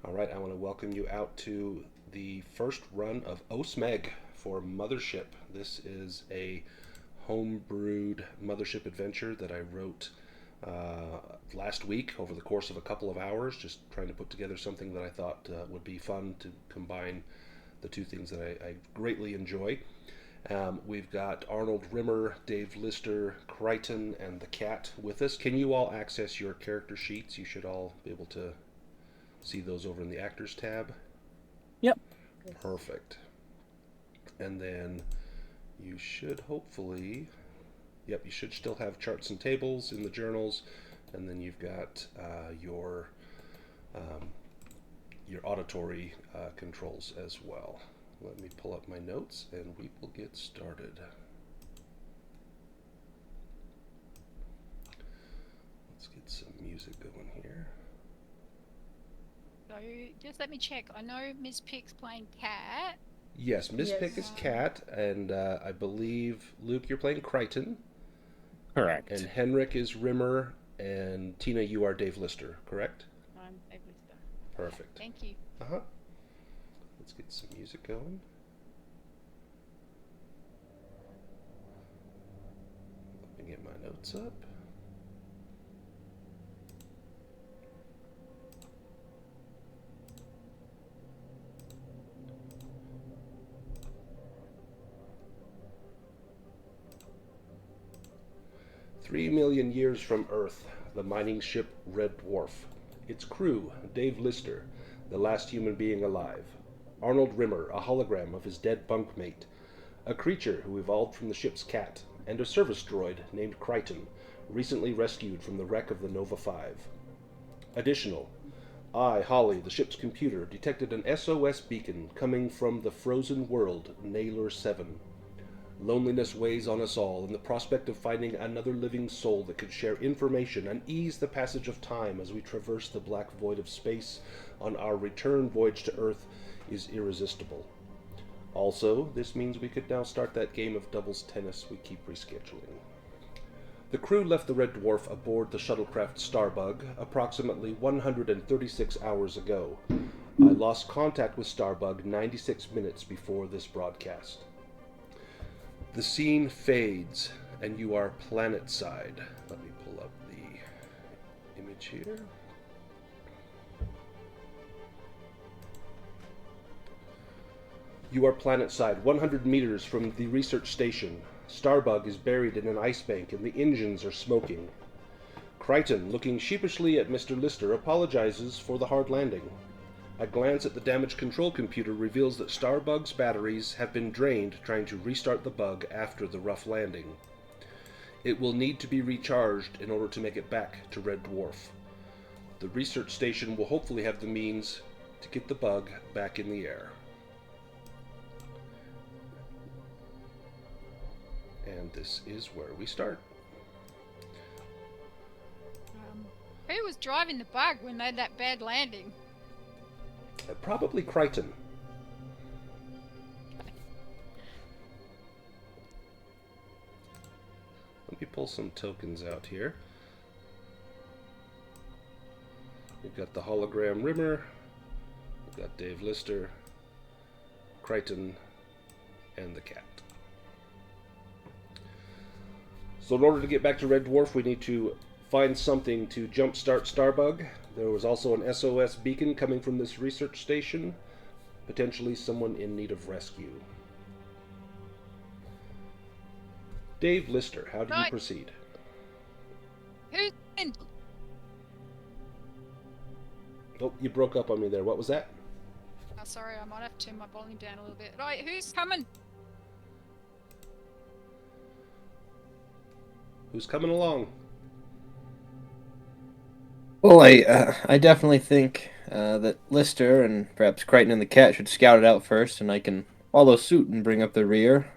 All right, I want to welcome you out to the first run of Smeg for Mothership. This is a home-brewed Mothership adventure that I wrote last week over the course of a couple of hours, just trying to put together something that I thought would be fun to combine the two things that I greatly enjoy. We've got Arnold Rimmer, Dave Lister, Crichton, and the cat with us. Can you all access your character sheets? You should all be able to see those over in the Actors tab. Yep. Perfect. And then you should hopefully, yep, you should still have charts and tables in the journals, and then you've got um, your auditory controls as well. Let me pull up my notes, and we will get started. Let's get some music going here. So just let me check. I know Ms. Pick's playing Cat. Yes, Miss Pick is Cat, and I believe, Luke, you're playing Crichton. Correct. And Henrik is Rimmer, and Tina, you are Dave Lister, correct? I'm able to. Perfect. Thank you. Uh-huh. Let's get some music going. Let me get my notes up. Three million years from Earth, the mining ship Red Dwarf. Its crew, Dave Lister, the last human being alive. Arnold Rimmer, a hologram of his dead bunkmate. A creature who evolved from the ship's cat. And a service droid named Crichton, recently rescued from the wreck of the Nova 5. Additional, I, Holly, the ship's computer, detected an SOS beacon coming from the frozen world, Naylor 7. Loneliness weighs on us all, and the prospect of finding another living soul that could share information and ease the passage of time as we traverse the black void of space on our return voyage to Earth is irresistible. Also, this means we could now start that game of doubles tennis we keep rescheduling. The crew left the Red Dwarf aboard the shuttlecraft Starbug approximately 136 hours ago. I lost contact with Starbug 96 minutes before this broadcast. The scene fades, and you are planet-side. Let me pull up the image here. You are planet-side, 100 meters from the research station. Starbug is buried in an ice bank, and the engines are smoking. Crichton, looking sheepishly at Mr. Lister, apologizes for the hard landing. A glance at the damaged control computer reveals that Starbug's batteries have been drained trying to restart the bug after the rough landing. It will need to be recharged in order to make it back to Red Dwarf. The research station will hopefully have the means to get the bug back in the air. And this is where we start. Who was driving the bug when they had that bad landing? Probably Crichton. Let me pull some tokens out here. We've got the hologram Rimmer, we've got Dave Lister, Crichton, and the cat. So in order to get back to Red Dwarf, we need to find something to jumpstart Starbug. There was also an SOS beacon coming from this research station, potentially someone in need of rescue. Dave Lister, how do you proceed? Who's in? Oh, you broke up on me there. What was that? Oh, sorry, I might have to turn my volume down a little bit. Right, who's coming? Who's coming along? Well, I definitely think that Lister and perhaps Crichton and the cat should scout it out first, and I can follow suit and bring up the rear.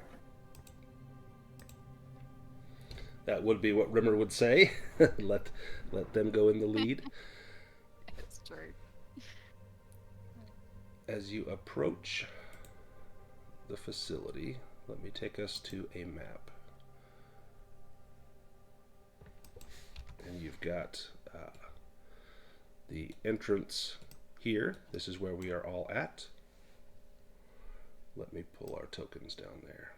That would be what Rimmer would say. let them go in the lead. That's true. As you approach the facility, let me take us to a map. And you've got the entrance here. This is where we are all at. Let me pull our tokens down there.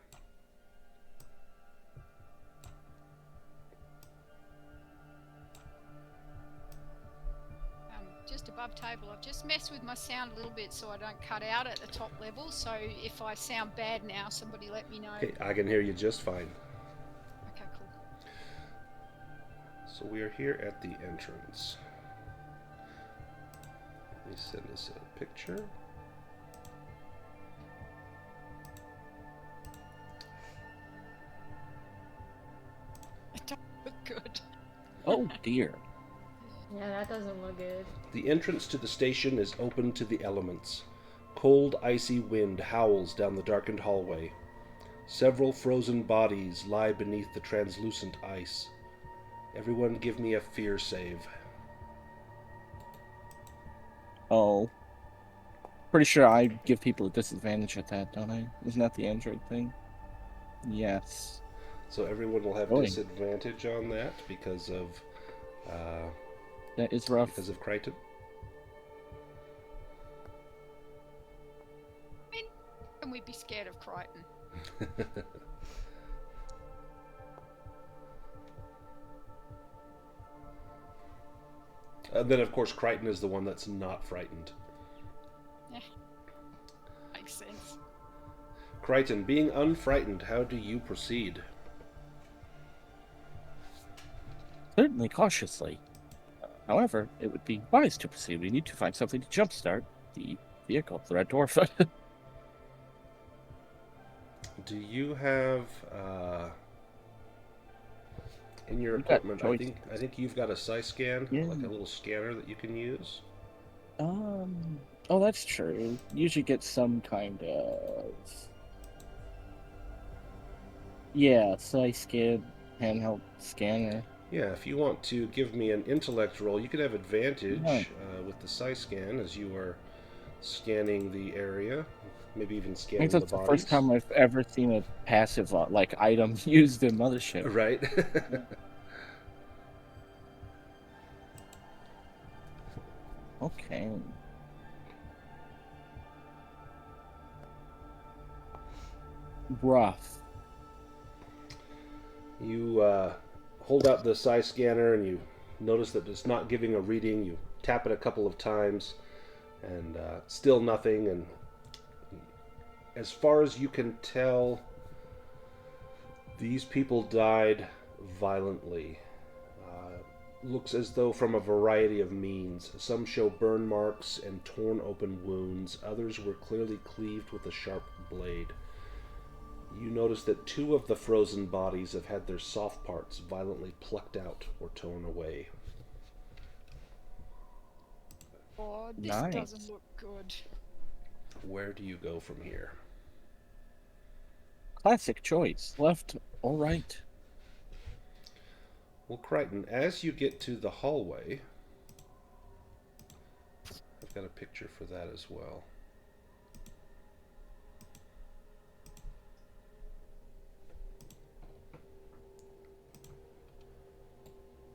Just above table. I've just messed with my sound a little bit so I don't cut out at the top level. So if I sound bad now, somebody let me know. Okay, I can hear you just fine. Okay, cool. So we are here at the entrance. Let me send us a picture. It don't look good. Oh dear. Yeah, that doesn't look good. The entrance to the station is open to the elements. Cold, icy wind howls down the darkened hallway. Several frozen bodies lie beneath the translucent ice. Everyone give me a fear save. Oh. Pretty sure I give people a disadvantage at that, don't I? Isn't that the Android thing? Yes. So everyone will have disadvantage on that because of that is rough. Because of Crichton. I mean, can we be scared of Crichton? And then, of course, Crichton is the one that's not frightened. Yeah. Makes sense. Crichton, being unfrightened, how do you proceed? Certainly cautiously. However, it would be wise to proceed. We need to find something to jumpstart the vehicle, the Red Dwarf. Do you have in your equipment? I think you've got a scan, like a little scanner that you can use. Oh, that's true. Usually get some kind of scan, handheld scanner. Yeah, if you want to give me an intellect roll, you can have advantage with the scan as you are scanning the area, maybe even scanning the bodies. That's the first time I've ever seen a passive item used in Mothership. Right. Okay. Rough. You hold out the scanner and you notice that it's not giving a reading. You tap it a couple of times and still nothing. And as far as you can tell, these people died violently. Looks as though from a variety of means. Some show burn marks and torn open wounds. Others were clearly cleaved with a sharp blade. You notice that 2 of the frozen bodies have had their soft parts violently plucked out or torn away. Oh, this doesn't look good. Where do you go from here? Classic choice. Left or right? Well, Crichton, as you get to the hallway, I've got a picture for that as well.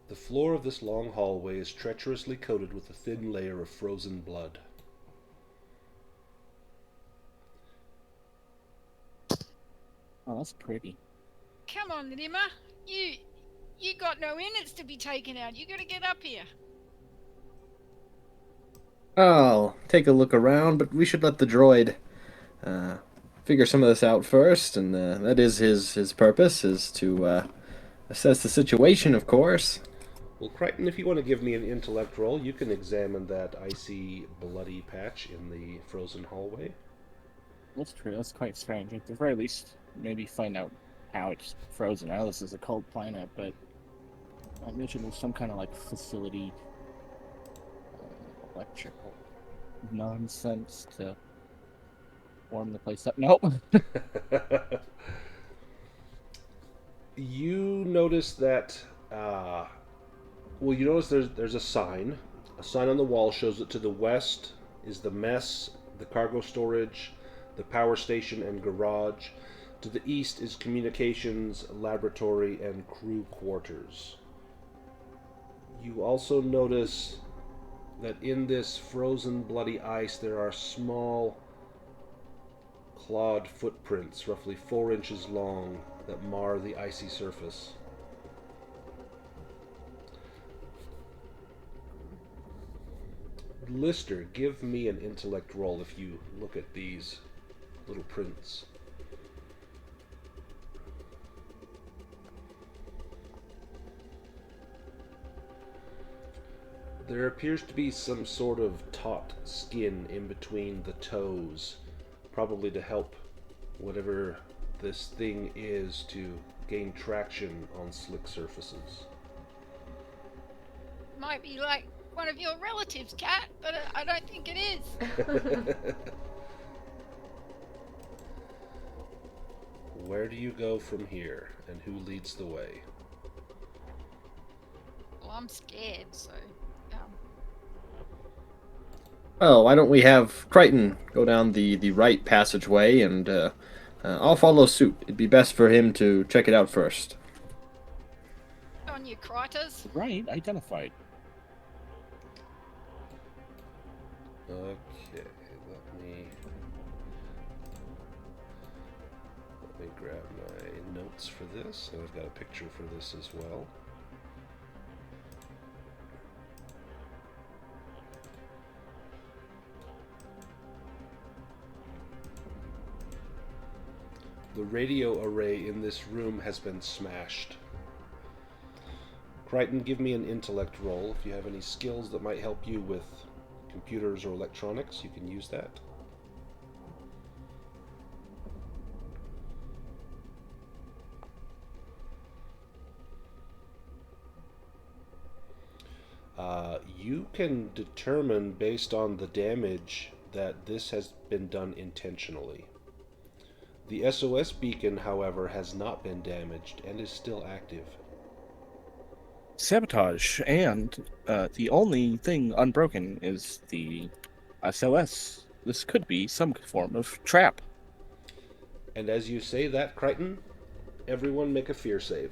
The floor of this long hallway is treacherously coated with a thin layer of frozen blood. Oh, that's pretty. Come on, Limmer. You got no innards to be taken out. You gotta get up here. I'll take a look around, but we should let the droid figure some of this out first, and that is his purpose, is to assess the situation, of course. Well, Crichton, if you want to give me an intellect roll, you can examine that icy, bloody patch in the frozen hallway. That's true. That's quite strange. At the very least, maybe find out how it's frozen. I know this is a cold planet, but I imagine there's some kind of facility, electrical nonsense to warm the place up. Nope. You notice that, you notice there's a sign. A sign on the wall shows that to the west is the mess, the cargo storage, the power station and garage. To the east is communications, laboratory, and crew quarters. You also notice that in this frozen bloody ice there are small clawed footprints, roughly 4 inches long, that mar the icy surface. Lister, give me an intellect roll if you look at these little prints. There appears to be some sort of taut skin in between the toes, probably to help whatever this thing is to gain traction on slick surfaces. Might be like one of your relatives, Cat, but I don't think it is. Where do you go from here, and who leads the way? Well, I'm scared, so. Well, why don't we have Crichton go down the right passageway, and I'll follow suit. It'd be best for him to check it out first. On you, Critters. Right, identified. Okay, let me grab my notes for this, and I've got a picture for this as well. The radio array in this room has been smashed. Crichton, give me an intellect roll. If you have any skills that might help you with computers or electronics, you can use that. You can determine based on the damage that this has been done intentionally. The SOS beacon, however, has not been damaged and is still active. Sabotage, and the only thing unbroken is the SOS. This could be some form of trap. And as you say that, Crichton, everyone make a fear save.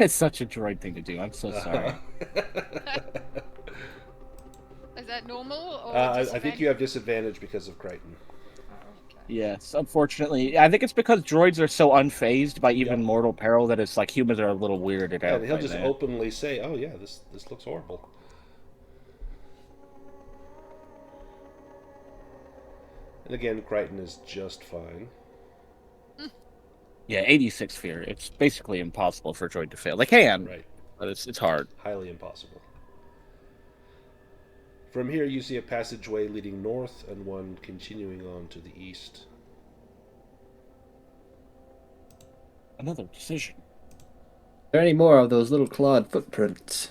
It's such a droid thing to do. I'm so sorry. Is that normal? Or I think you have disadvantage because of Crichton. Okay. Yes, unfortunately. I think it's because droids are so unfazed by even mortal peril that it's like humans are a little weirded out. And he'll by just that. openly say, "Oh yeah, this looks horrible." And again, Crichton is just fine. Yeah, 86 fear. It's basically impossible for a droid to fail. They can, Right. but it's hard. Highly impossible. From here, you see a passageway leading north and one continuing on to the east. Another decision. Are there any more of those little clawed footprints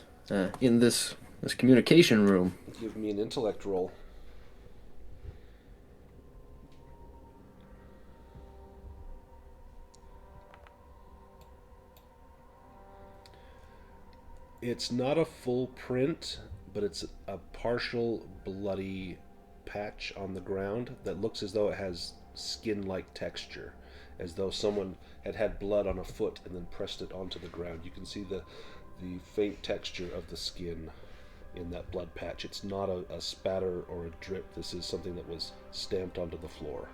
in this communication room? Give me an intellect roll. It's not a full print, but it's a partial bloody patch on the ground that looks as though it has skin-like texture, as though someone had blood on a foot and then pressed it onto the ground. You can see the faint texture of the skin in that blood patch. It's not a spatter or a drip. This is something that was stamped onto the floor.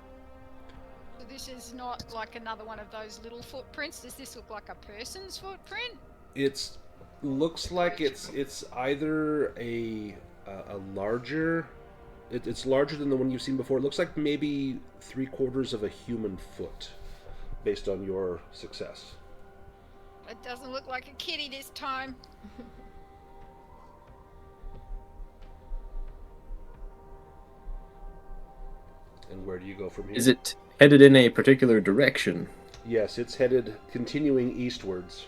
So this is not like another one of those little footprints. Does this look like a person's footprint? It's looks like it's either a larger. It's larger than the one you've seen before. It looks like maybe 3/4 of a human foot, based on your success. It doesn't look like a kitty this time. And where do you go from here? Is it headed in a particular direction? Yes, it's headed continuing eastwards.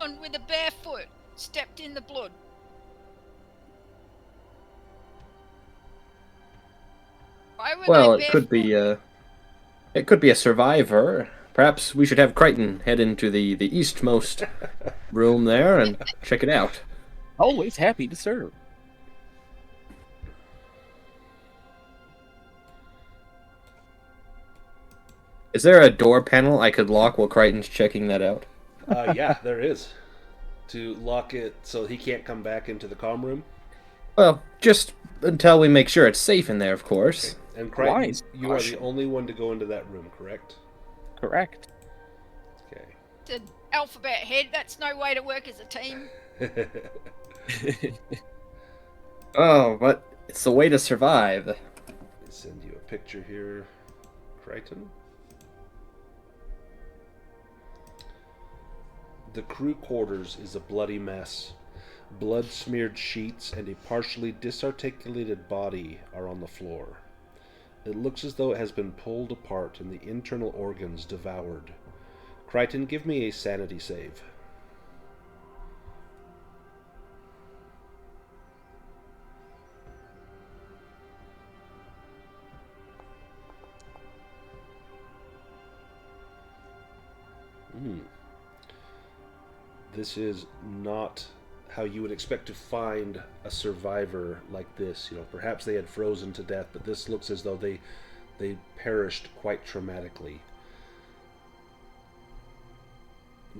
And with a bare foot, stepped in the blood. Why would Well, they it could be a survivor. Perhaps we should have Crichton head into the eastmost room there and check it out. Always happy to serve. Is there a door panel I could lock while Crichton's checking that out? Yeah, there is. To lock it so he can't come back into the comm room? Well, just until we make sure it's safe in there, of course. Okay. And Crichton, Wise you are the caution. only one to go into that room, correct? Correct. Okay. It's an alphabet head. That's no way to work as a team. Oh, but it's the way to survive. Let me send you a picture here, Crichton. The crew quarters is a bloody mess. Blood-smeared sheets and a partially disarticulated body are on the floor. It looks as though it has been pulled apart and the internal organs devoured. Crichton, give me a sanity save. This is not how you would expect to find a survivor like this. You know, perhaps they had frozen to death, but this looks as though they perished quite traumatically.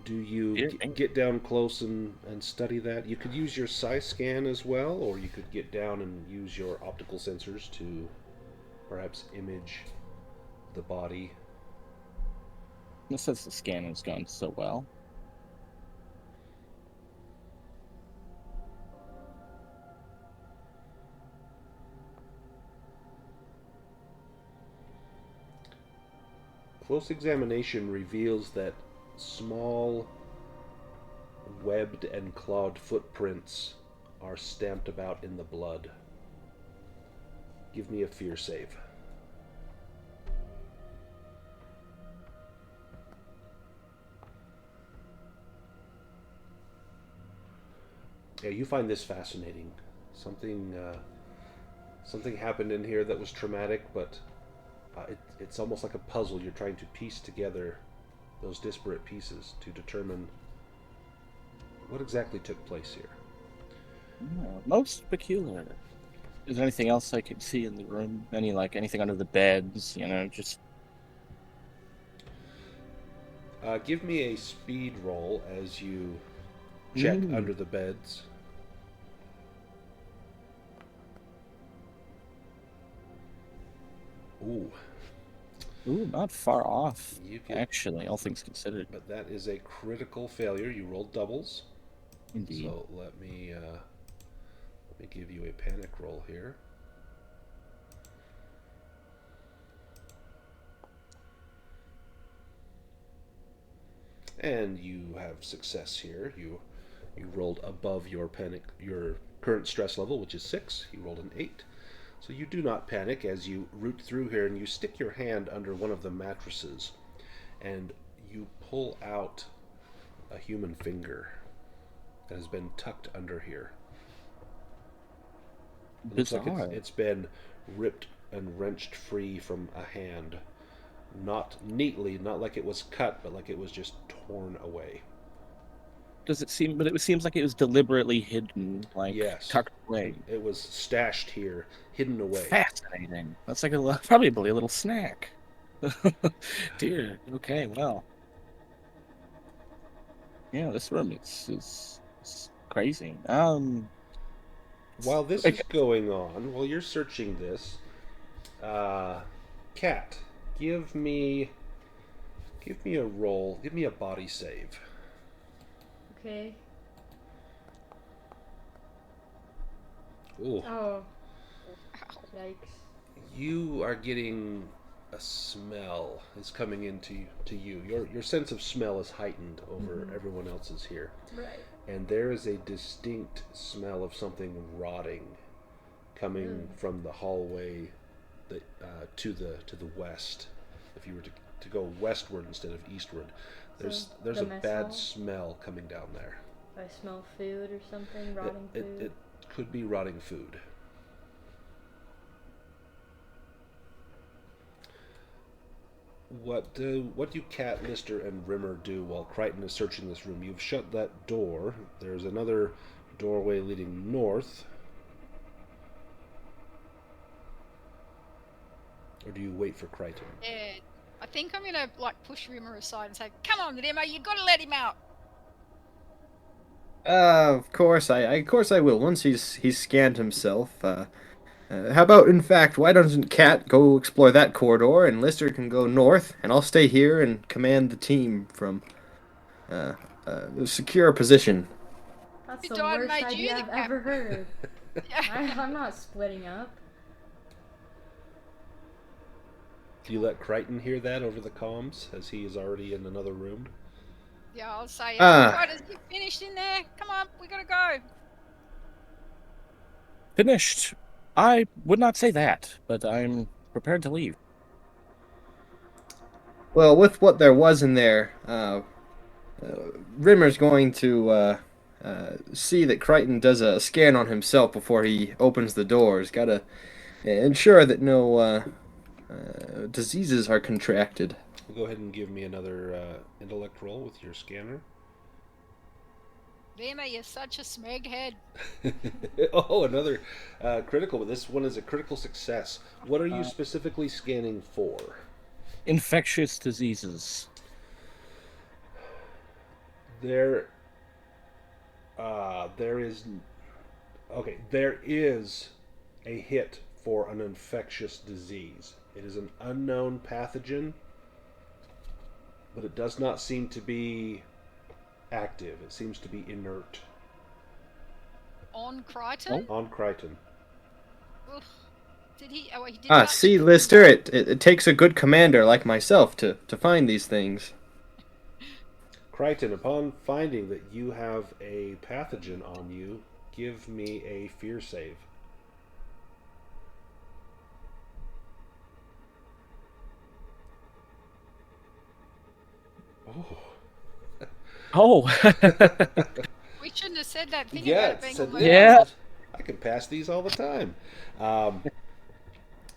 Do you get down close and study that? You could use your psi scan as well, or you could get down and use your optical sensors to perhaps image the body. This says the scan has gone so well. Close examination reveals that small webbed and clawed footprints are stamped about in the blood. Give me a fear save. Yeah, you find this fascinating. Something happened in here that was traumatic, but it's almost like a puzzle. You're trying to piece together those disparate pieces to determine what exactly took place here. Most peculiar. Is there anything else I could see in the room? Anything under the beds? Just... Give me a speed roll as you check under the beds. Ooh, not far off, you can, actually, all things considered. but that is a critical failure. You rolled doubles. Indeed. So let me give you a panic roll here. And you have success here. You rolled above your current stress level, which is 6. You rolled an 8. So you do not panic as you root through here and you stick your hand under one of the mattresses and you pull out a human finger that has been tucked under here. It looks like it's been ripped and wrenched free from a hand. Not neatly, not like it was cut, but like it was just torn away. Does it seem? But it seems like it was deliberately hidden, yes, tucked away. It was stashed here, hidden away. Fascinating. That's like probably a little snack. Dear. Okay. Well. Yeah, this room is crazy. While this is going on, while you're searching this, Cat, give me a roll. Give me a body save. Okay. Ooh. Oh. Yikes. You are getting a smell is coming into you. Your sense of smell is heightened over everyone else's here. Right. And there is a distinct smell of something rotting coming from the hallway to the west. If you were to go westward instead of eastward, there's a bad smell coming down there. I smell food or something, rotting food. It could be rotting food. What do Cat, Lister, and Rimmer do while Crichton is searching this room? You've shut that door. There's another doorway leading north. Or do you wait for Crichton? Yeah, I think I'm gonna push Rimmer aside and say, "Come on, Rimmer, you gotta let him out." Of course I will. Once he's scanned himself. How about, in fact, why doesn't Cat go explore that corridor, and Lister can go north, and I'll stay here and command the team from uh, a secure position. That's Who the died and worst made you idea the I've ever heard. captain? I'm not splitting up. Do you let Crichton hear that over the comms, as he is already in another room? Yeah, I'll say, Ah, right, is you finished in there? Come on, we gotta go. Finished. I would not say that, but I'm prepared to leave. well, with what there was in there, Rimmer's going to see that Crichton does a scan on himself before he opens the doors. Gotta ensure that no diseases are contracted. Go ahead and give me another intellect roll with your scanner. Vima, you're such a smeg head. Oh, another critical, but this one is a critical success. What are you specifically scanning for? Infectious diseases. There is okay. There is a hit for an infectious disease. It is an unknown pathogen, but it does not seem to be active. It seems to be inert On Crichton? on Crichton. Oof. Did he? Oh, he did. Ah, touch see, it. Lister, it takes a good commander like myself to find these things. Crichton, upon finding that you have a pathogen on you, give me a fear save. Oh. Oh, We shouldn't have said that thing Yeah, about it it being said, on the Yeah. I can pass these all the time.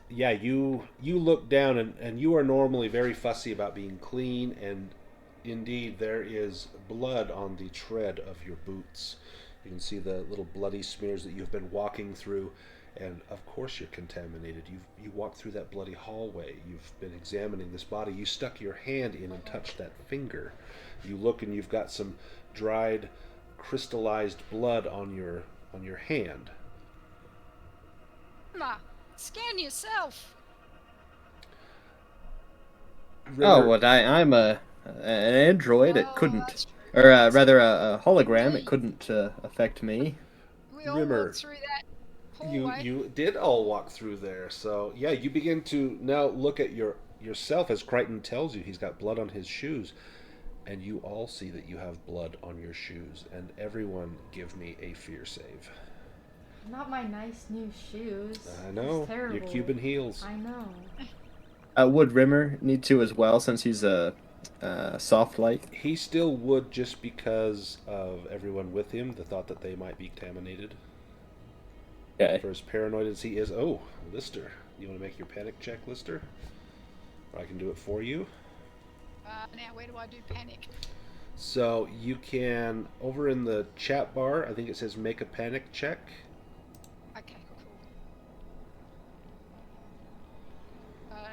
Yeah, you look down, and you are normally very fussy about being clean, and indeed there is blood on the tread of your boots. You can see the little bloody smears that you've been walking through, and of course you're contaminated. You walked through that bloody hallway. You've been examining this body. You stuck your hand in and touched that finger. You look, and you've got some dried, crystallized blood on your hand. Vima, scan yourself. Oh, Rimmer, what I'm an android. It Oh, couldn't, that's or right. rather a hologram. It Indeed. couldn't affect me. We all Rimmer, walked through that you hallway. you did all walk through there. So yeah, you begin to now look at yourself as Crichton tells you he's got blood on his shoes, and you all see that you have blood on your shoes. And everyone, give me a fear save. Not my nice new shoes. I know It's terrible. your Cuban heels. I know. Would Rimmer need to as well, since he's a soft light? He still would, just because of everyone with him, the thought that they might be contaminated. Okay. For as paranoid as he is, oh, Lister, you want to make your panic check, Lister? Or I can do it for you. Now, where do I do panic? So you can, over in the chat bar, I think it says make a panic check. Okay, cool.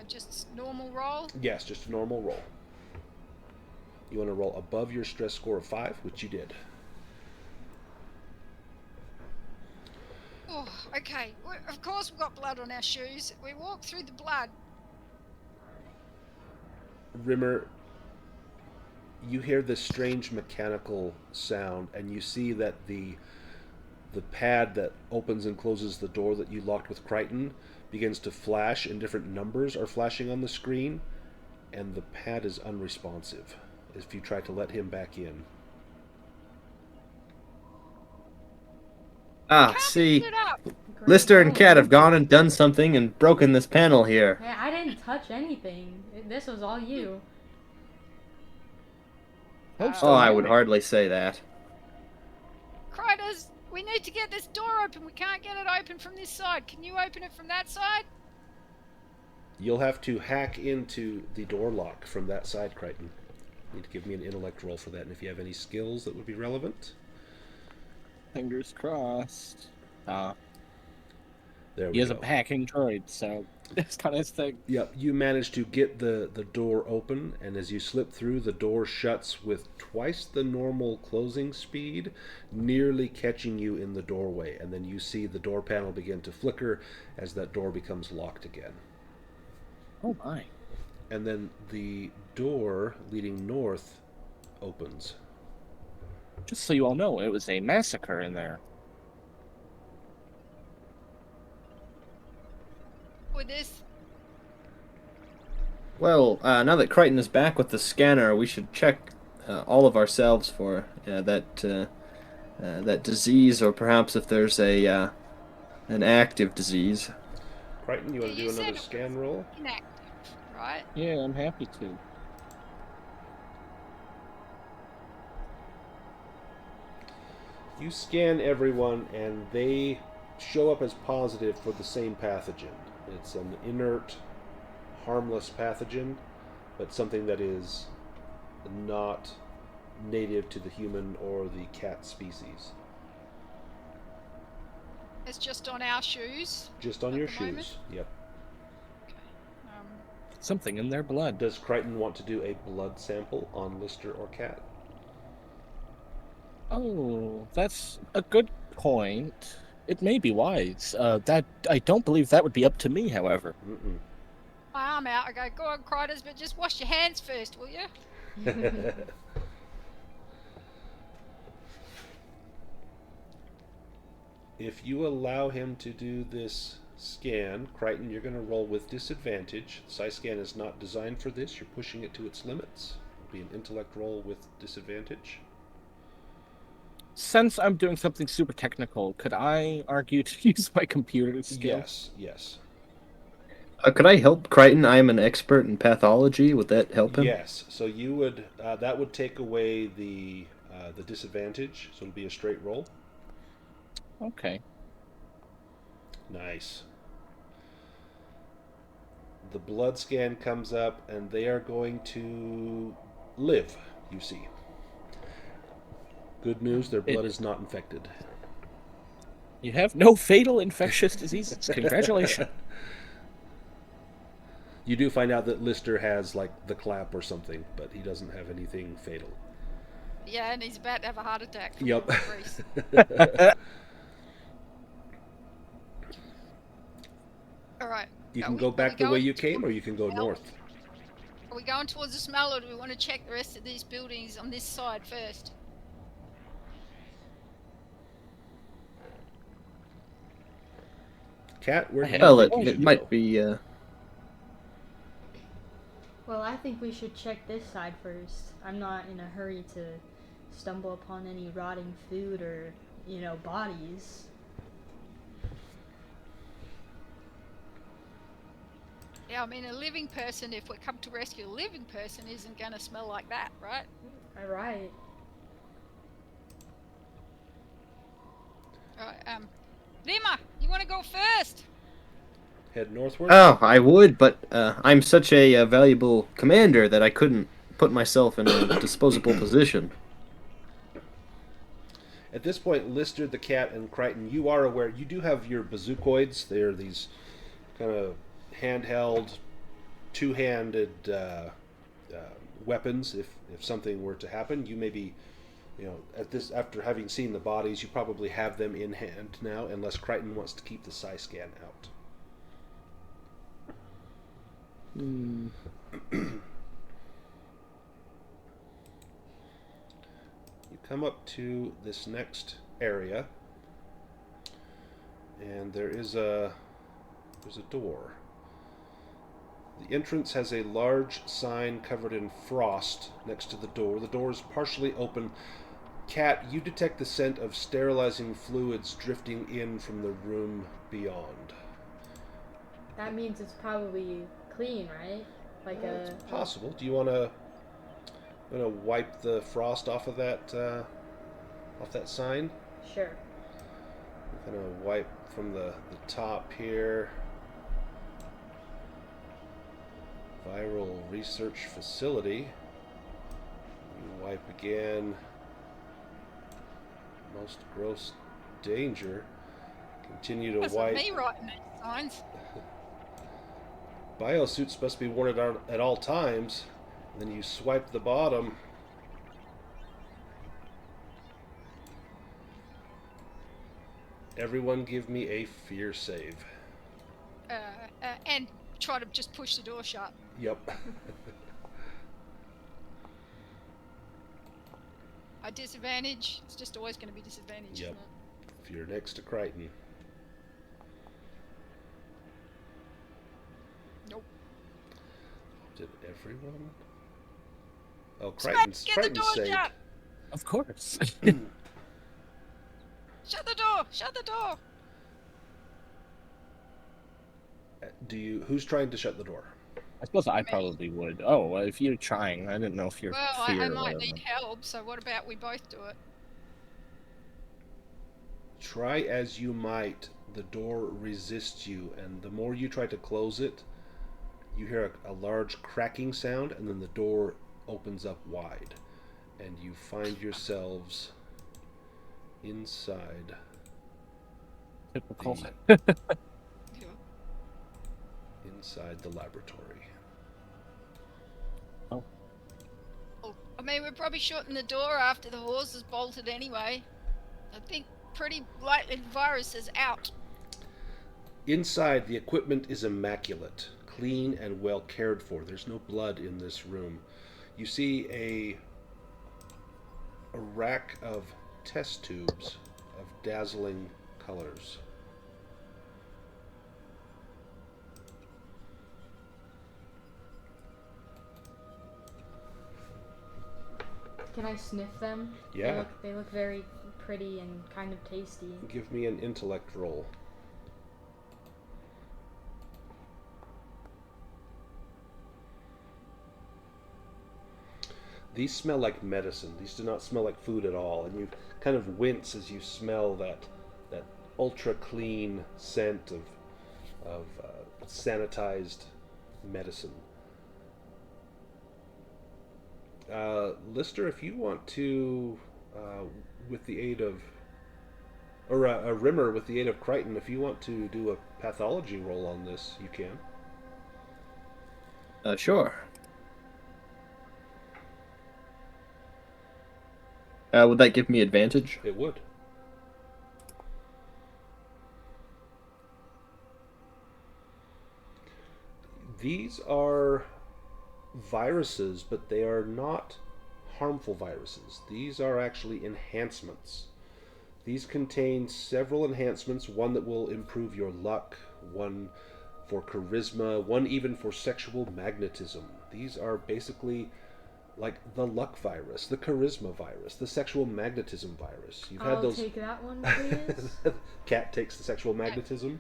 Just normal roll. Yes, just a normal roll. You want to roll above your stress score of 5, which you did. Oh, okay. Of course, we've got blood on our shoes. We walked through the blood. Rimmer, you hear this strange mechanical sound, and you see that the pad that opens and closes the door that you locked with Crichton begins to flash, and different numbers are flashing on the screen, and the pad is unresponsive if you try to let him back in. Ah, Can't see, pick it up. Great Lister and Cat have going. gone and done something and broken this panel here. Hey, I didn't touch anything. This was all you. Hope Oh, I so. would hardly say that. Critters, we need to get this door open. We can't get it open from this side. Can you open it from that side? You'll have to hack into the door lock from that side, Crichton. You need to give me an intellect roll for that, and if you have any skills that would be relevant. Fingers crossed. There we He is a go. hacking droid, so This kind of thing. Yep, you manage to get the door open, and as you slip through, the door shuts with twice the normal closing speed, nearly catching you in the doorway. And then you see the door panel begin to flicker as that door becomes locked again. Oh my. And then the door leading north opens. Just so you all know, it was a massacre in there. With this, Well, now that Crichton is back with the scanner, we should check all of ourselves for that disease, or perhaps if there's an active disease. Crichton, you want to you do said another it scan was roll? inactive, right? Yeah, I'm happy to. You scan everyone, and they show up as positive for the same pathogen. It's an inert, harmless pathogen, but something that is not native to the human or the cat species. It's just on our shoes. Just on At your the shoes. moment? Yep. Okay. Something in their blood. Does Crichton want to do a blood sample on Lister or Cat? Oh, that's a good point. It may be wise. That I don't believe that would be up to me, however. Mm-mm. My arm out. I go on, Criders, but just wash your hands first, will you? If you allow him to do this scan, Crichton, you're going to roll with disadvantage. The scan is not designed for this. You're pushing it to its limits. It'll be an intellect roll with disadvantage. Since I'm doing something super technical, could I argue to use my computer skill? Yes, yes. Could I help Crichton? I am an expert in pathology. Would that help him? Yes, so you would, that would take away the disadvantage, so it'll be a straight roll. Okay. Nice. The blood scan comes up, and they are going to live, you see. Good news, their blood is not infected. You have no fatal infectious diseases. Congratulations. You do find out that Lister has, like, the clap or something, but he doesn't have anything fatal. Yeah, and he's about to have a heart attack. From Yep. Greece. All right. You Are can we- go are back we the way going you came, or you can go smell? north. Are we going towards the smell, or do we want to check the rest of these buildings on this side first? Cat, where do you Well, think it, you it should might go? be. Well, I think we should check this side first. I'm not in a hurry to stumble upon any rotting food or, bodies. Yeah, I mean, a living person, if we come to rescue a living person, isn't going to smell like that, right? Alright. All right, Lima, you want to go first? Head northward? Oh, I would, but I'm such a valuable commander that I couldn't put myself in a disposable position. At this point, Lister, the cat, and Crichton, you are aware, you do have your bazookoids. They are these kind of handheld, two-handed weapons. If something were to happen, you may be, after having seen the bodies, you probably have them in hand now, unless Crichton wants to keep the scan out. Hmm. You come up to this next area, and there's a door. The entrance has a large sign covered in frost next to the door. The door is partially open. Cat, you detect the scent of sterilizing fluids drifting in from the room beyond. That means it's probably clean, right? Like It's possible. Do you want to wipe the frost off of that sign? Sure. Kind of wipe from the top here. Viral research facility. You wipe again. Most gross danger. Continue to Wasn't wipe. me writing these signs. Biosuit's supposed to be worn at all times. Then you swipe the bottom. Everyone give me a fear save. And try to just push the door shut. Yep. A disadvantage. It's just always going to be disadvantage, Yep. isn't it? If you're next to Crichton. Nope. Did everyone? Oh, Smeg, get the door saved. shut! Of course. Shut the door! Shut the door! Who's trying to shut the door? I suppose I probably would. Oh, well, if you're trying, I didn't know if you're Well, fear I or might whatever. need help, so what about we both do it? Try as you might, the door resists you, and the more you try to close it, you hear a large cracking sound, and then the door opens up wide, and you find yourselves inside Typical. inside the laboratory. Oh, I mean, we're probably shutting the door after the horse is bolted anyway. I think pretty likely the virus is out. Inside, the equipment is immaculate, clean and well cared for. There's no blood in this room. You see a rack of test tubes of dazzling colors. Can I sniff them? Yeah. They look very pretty and kind of tasty. Give me an intellect roll. These smell like medicine. These do not smell like food at all, and you kind of wince as you smell that ultra clean scent of sanitized medicine. Lister, if you want to, with the aid of, or a Rimmer with the aid of Crichton, if you want to do a pathology roll on this, you can. Sure. Would that give me advantage? It would. These are viruses, but they are not harmful viruses. These are actually enhancements. These contain several enhancements, one that will improve your luck, one for charisma, one even for sexual magnetism. These are basically like the luck virus, the charisma virus, the sexual magnetism virus. You've had those. I'll take that one, please. Cat takes the sexual magnetism.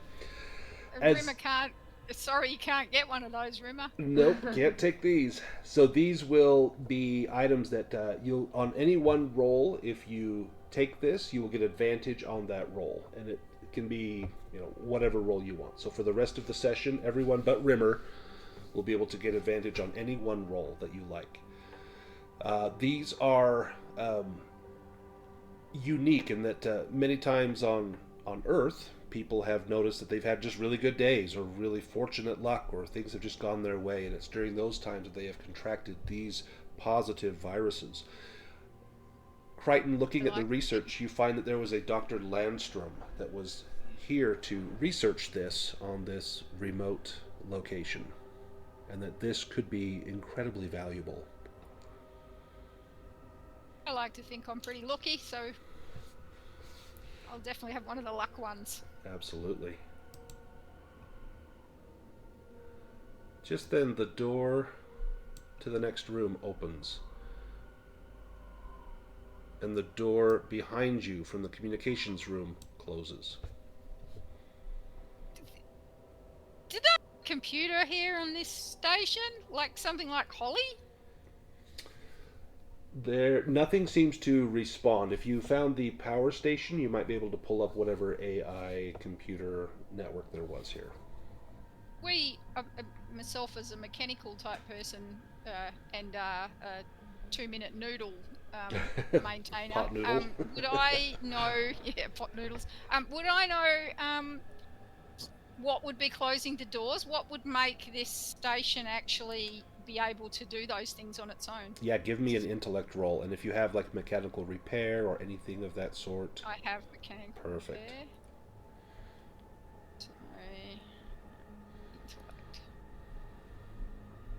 Rimmer can't. Sorry, you can't get one of those, Rimmer. Nope, can't take these. So these will be items that you'll, on any one roll, if you take this, you will get advantage on that roll, and it can be, whatever roll you want. So for the rest of the session, everyone but Rimmer will be able to get advantage on any one roll that you like. These are unique in that many times on Earth, people have noticed that they've had just really good days or really fortunate luck, or things have just gone their way, and it's during those times that they have contracted these positive viruses. Crichton, looking at the research, you find that there was a Dr. Landstrom that was here to research this on this remote location, and that this could be incredibly valuable. I like to think I'm pretty lucky, so I'll definitely have one of the luck ones. Absolutely. Just then, the door to the next room opens, and the door behind you from the communications room closes. Did that computer here on this station, like something like Holly? Nothing seems to respond. If you found the power station, you might be able to pull up whatever AI computer network there was here. Myself as a mechanical type person and a 2-minute noodle maintainer, Pot noodle. would I know? Yeah, pot noodles. Would I know what would be closing the doors? What would make this station actually be able to do those things on its own? Yeah, give me an intellect roll, and if you have like mechanical repair or anything of that sort. I have mechanical Perfect. repair. So, intellect.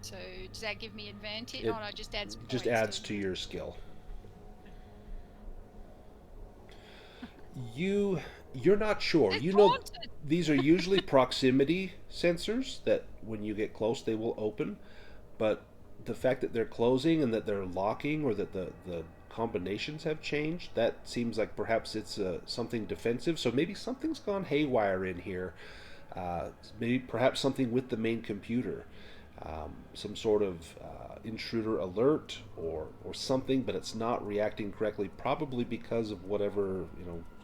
So does that give me advantage? It Oh no, it just adds just points adds to your skill. You're not sure. It's You know, haunted. these are usually proximity sensors that when you get close they will open, but the fact that they're closing and that they're locking or that the combinations have changed, that seems like perhaps it's something defensive. So maybe something's gone haywire in here. Maybe perhaps something with the main computer, some sort of intruder alert or something, but it's not reacting correctly. Probably because of whatever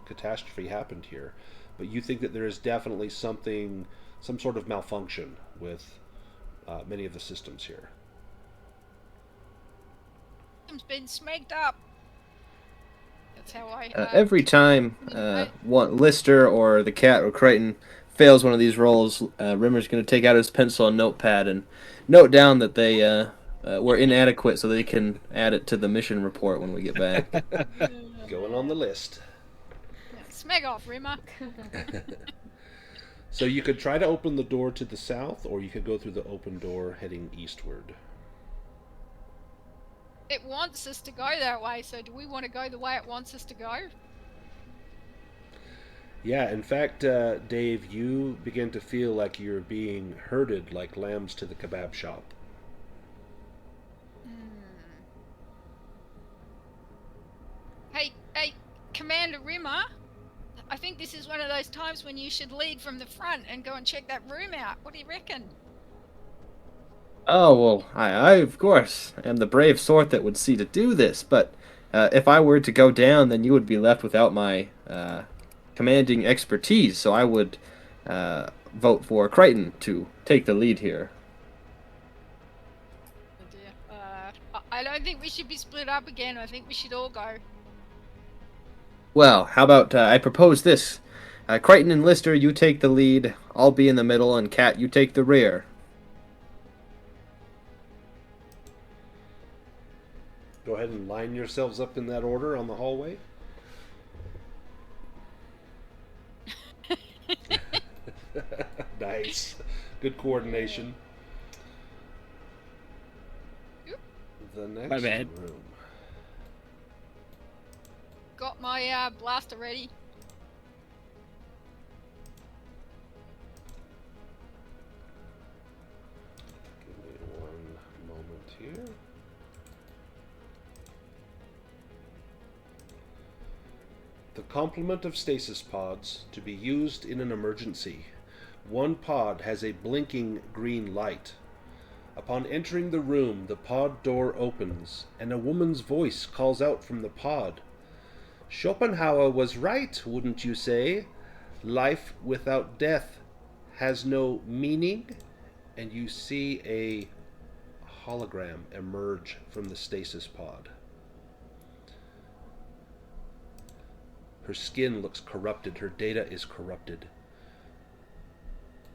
catastrophe happened here. But you think that there is definitely something, some sort of malfunction with many of the systems here. It's been smegged up. That's how I. Every time one Lister or the cat or Crichton fails one of these rolls, Rimmer's going to take out his pencil and notepad and note down that they were inadequate so they can add it to the mission report when we get back. Going on the list. Smeg off, Rimmer. So you could try to open the door to the south, or you could go through the open door heading eastward. It wants us to go that way, so do we want to go the way it wants us to go? Yeah, in fact, Dave, you begin to feel like you're being herded like lambs to the kebab shop. Hey, Commander Rimmer, I think this is one of those times when you should lead from the front and go and check that room out. What do you reckon? Oh, well, I of course am the brave sort that would see to do this, but if I were to go down, then you would be left without my commanding expertise, so I would vote for Crichton to take the lead here. Oh dear. I don't think we should be split up again. I think we should all go. Well, how about I propose this? Crichton and Lister, you take the lead, I'll be in the middle, and Cat, you take the rear. Go ahead and line yourselves up in that order on the hallway. Nice. Good coordination. The next My bad. room. Got my blaster ready. Give me one moment here. The complement of stasis pods to be used in an emergency. One pod has a blinking green light. Upon entering the room, the pod door opens, and a woman's voice calls out from the pod. Schopenhauer was right, wouldn't you say? Life without death has no meaning. And you see a hologram emerge from the stasis pod. Her skin looks corrupted. Her data is corrupted.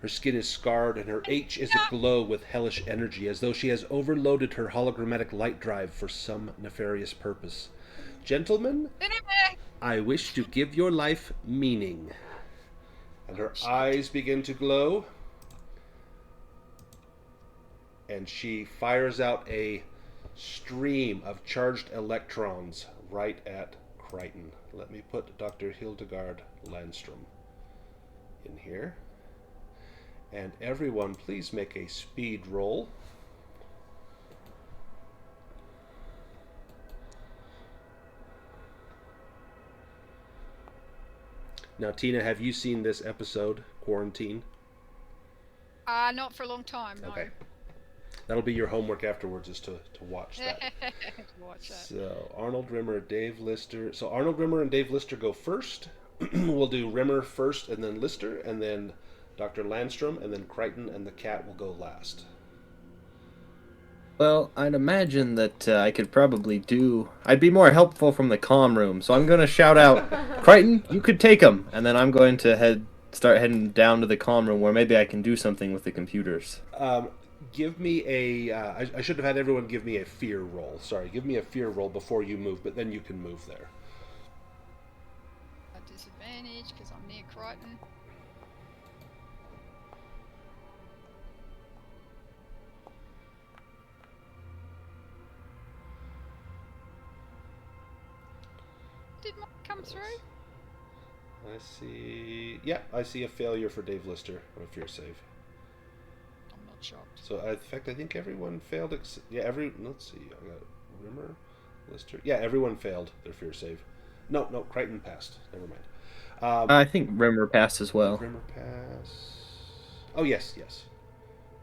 Her skin is scarred, and her H is aglow with hellish energy, as though she has overloaded her hologrammatic light drive for some nefarious purpose. Gentlemen, I wish to give your life meaning. And her eyes begin to glow. And she fires out a stream of charged electrons right at Crichton. Let me put Dr. Hildegard Landstrom in here. And everyone, please make a speed roll. Now, Tina, have you seen this episode, Quarantine? Not for a long time, no. Okay. That'll be your homework afterwards, is to watch that. Watch that. So, Arnold Rimmer, Dave Lister. So, Arnold Rimmer and Dave Lister go first. We'll do Rimmer first, and then Lister, and then Dr. Landstrom, and then Crichton and the cat will go last. Well, I'd imagine that I could probably do... I'd be more helpful from the comm room, so I'm going to shout out, Crichton, you could take him, and then I'm going to head start heading down to the comm room where maybe I can do something with the computers. Give me a. I should have had everyone give me a fear roll. Sorry, give me a fear roll before you move, but then you can move there. A disadvantage because I'm near Crichton. Did mine come through? I see. Yeah, I see a failure for Dave Lister on a fear save. I'm not shocked. So, in fact, I think everyone failed. Let's see. I got Rimmer, Lister. Yeah, everyone failed their fear save. No, Crichton passed. Never mind. I think Rimmer passed as well. Rimmer pass. Oh, yes.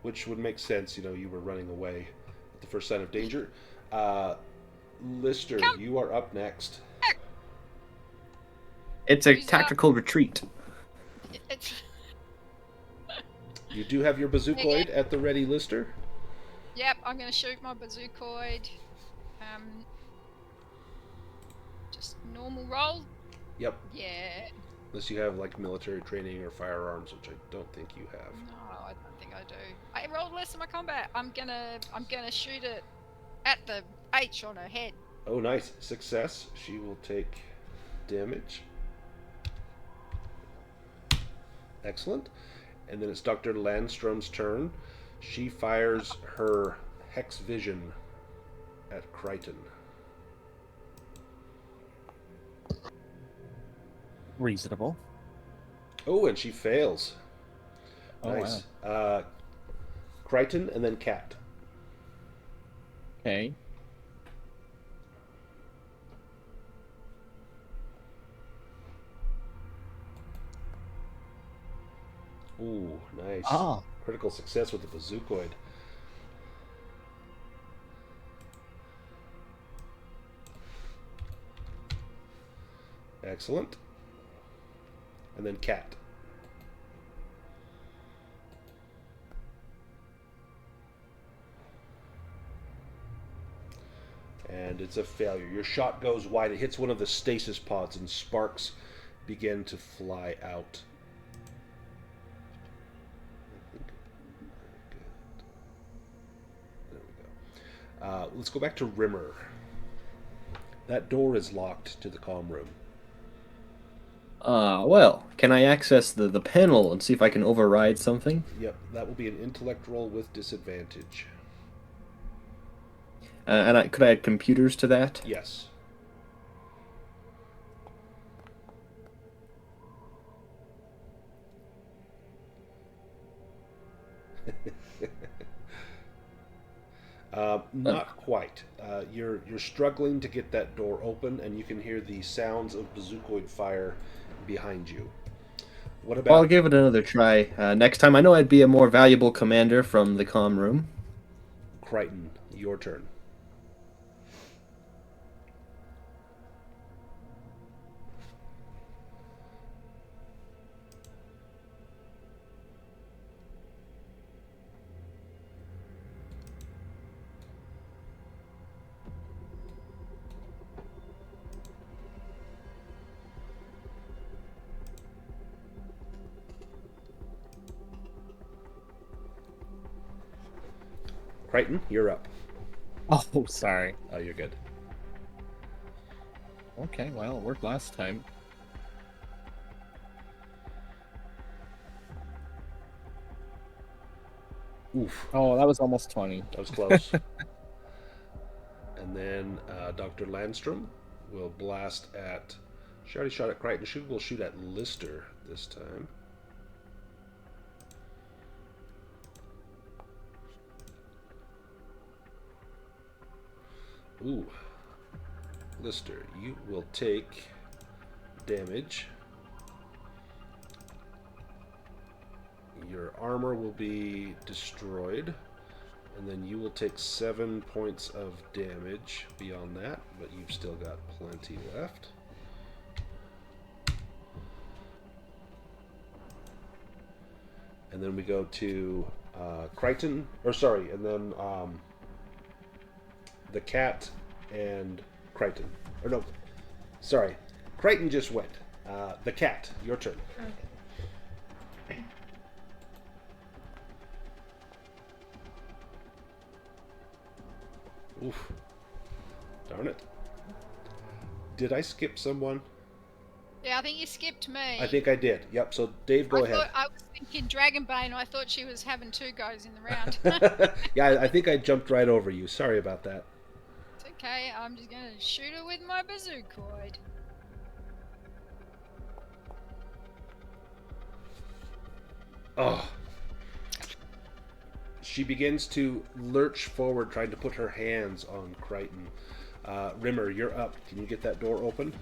Which would make sense. You were running away at the first sign of danger. Lister, you are up next. It's a tactical retreat. You do have your bazookoid at the ready, Lister. Yep, I'm going to shoot my bazookoid. Just normal roll. Yep. Yeah. Unless you have like military training or firearms, which I don't think you have. No, I don't think I do. I rolled less in my combat. I'm gonna shoot it at the H on her head. Oh, nice. Success. She will take damage. Excellent. And then it's Dr. Landstrom's turn. She fires her Hex Vision at Crichton. Reasonable. Oh, and she fails. Oh, nice. Wow. Crichton and then Cat. Okay. Ooh, nice. Ah. Critical success with the bazookoid. Excellent. And then Cat. And it's a failure. Your shot goes wide. It hits one of the stasis pods and sparks begin to fly out. There we go. Let's go back to Rimmer. That door is locked to the comm room. Well, can I access the panel and see if I can override something? Yep, that will be an intellect roll with disadvantage. Could I add computers to that? Yes. Not quite. You're struggling to get that door open, and you can hear the sounds of bazookoid fire behind you. What about? Well, I'll give it another try next time. I know I'd be a more valuable commander from the comm room. Crichton, your turn. Crichton, you're up. Oh, sorry. Oh, you're good. Okay, well, it worked last time. Oof. Oh, that was almost 20. That was close. And then Dr. Landstrom will blast at... She already shot at Crichton. She will shoot at Lister this time. Ooh. Lister, you will take damage. Your armor will be destroyed, and then you will take 7 points of damage beyond that, but you've still got plenty left. And then we go to Crichton, and then the Cat and Crichton. Or no, sorry, Crichton just went. The Cat, your turn. Okay. Oof. Darn it. Did I skip someone? Yeah, I think you skipped me. I think I did. Yep, so Dave, go ahead. I was thinking Dragonbane. I thought she was having 2 goes in the round. Yeah, I think I jumped right over you. Sorry about that. It's okay. I'm just going to shoot her with my bazookoid. Oh. She begins to lurch forward, trying to put her hands on Crichton. Rimmer, you're up. Can you get that door open?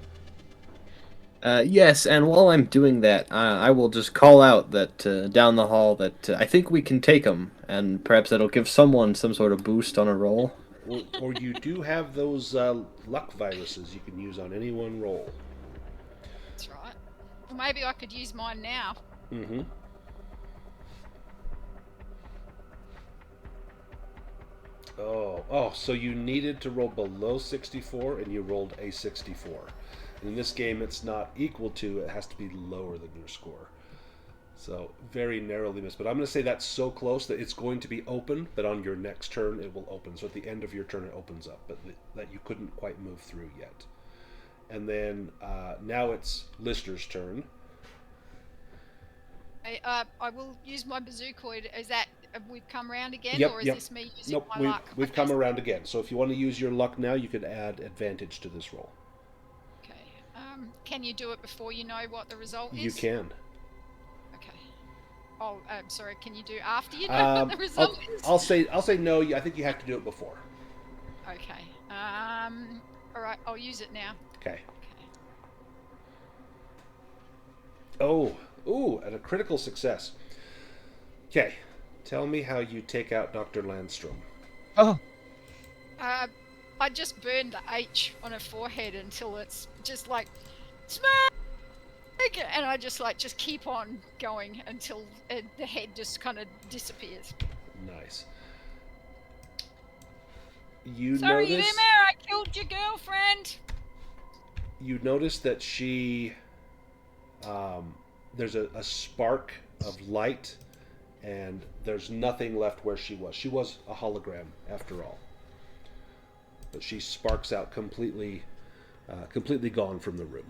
Yes, and while I'm doing that, I will just call out that down the hall that I think we can take them, and perhaps that'll give someone some sort of boost on a roll. Or you do have those luck viruses you can use on any one roll. That's right. Well, maybe I could use mine now. Mm-hmm. Oh, so you needed to roll below 64, and you rolled a 64. In this game, it's not equal to, it has to be lower than your score. So, very narrowly missed. But I'm going to say that's so close that it's going to be open, but on your next turn it will open. So at the end of your turn it opens up, but that you couldn't quite move through yet. And then now it's Lister's turn. I will use my bazookoid. Is that, we've come around again, Yep, or is yep. this me using Nope, my luck? we've come around again. So if you want to use your luck now, you could add advantage to this roll. Okay. Can you do it before you know what the result is? You can. Okay. Oh, sorry. Can you do after you know what the result is? I'll say no. I think you have to do it before. Okay. All right. I'll use it now. Okay. Okay. Ooh, and a critical success. Okay, tell me how you take out Dr. Landstrom. Oh, I just burned the H on her forehead until it's just like Smeg, and I just keep on going until the head just kind of disappears. Nice. Sorry, Rimmer, I killed your girlfriend. You notice that she, there's a spark of light, and there's nothing left where she was. She was a hologram after all, but she sparks out completely gone from the room.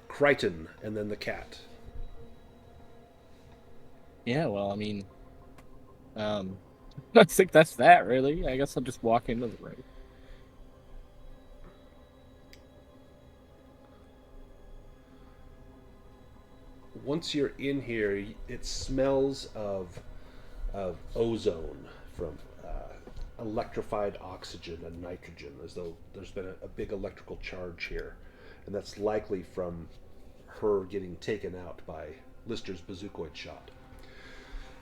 Crichton, and then the cat. yeah. Well, I mean, I think that's that. Really, I guess I'll just walk into the room. Once you're in here, it smells of ozone from electrified oxygen and nitrogen, as though there's been a big electrical charge here, and that's likely from her getting taken out by Lister's bazookoid shot.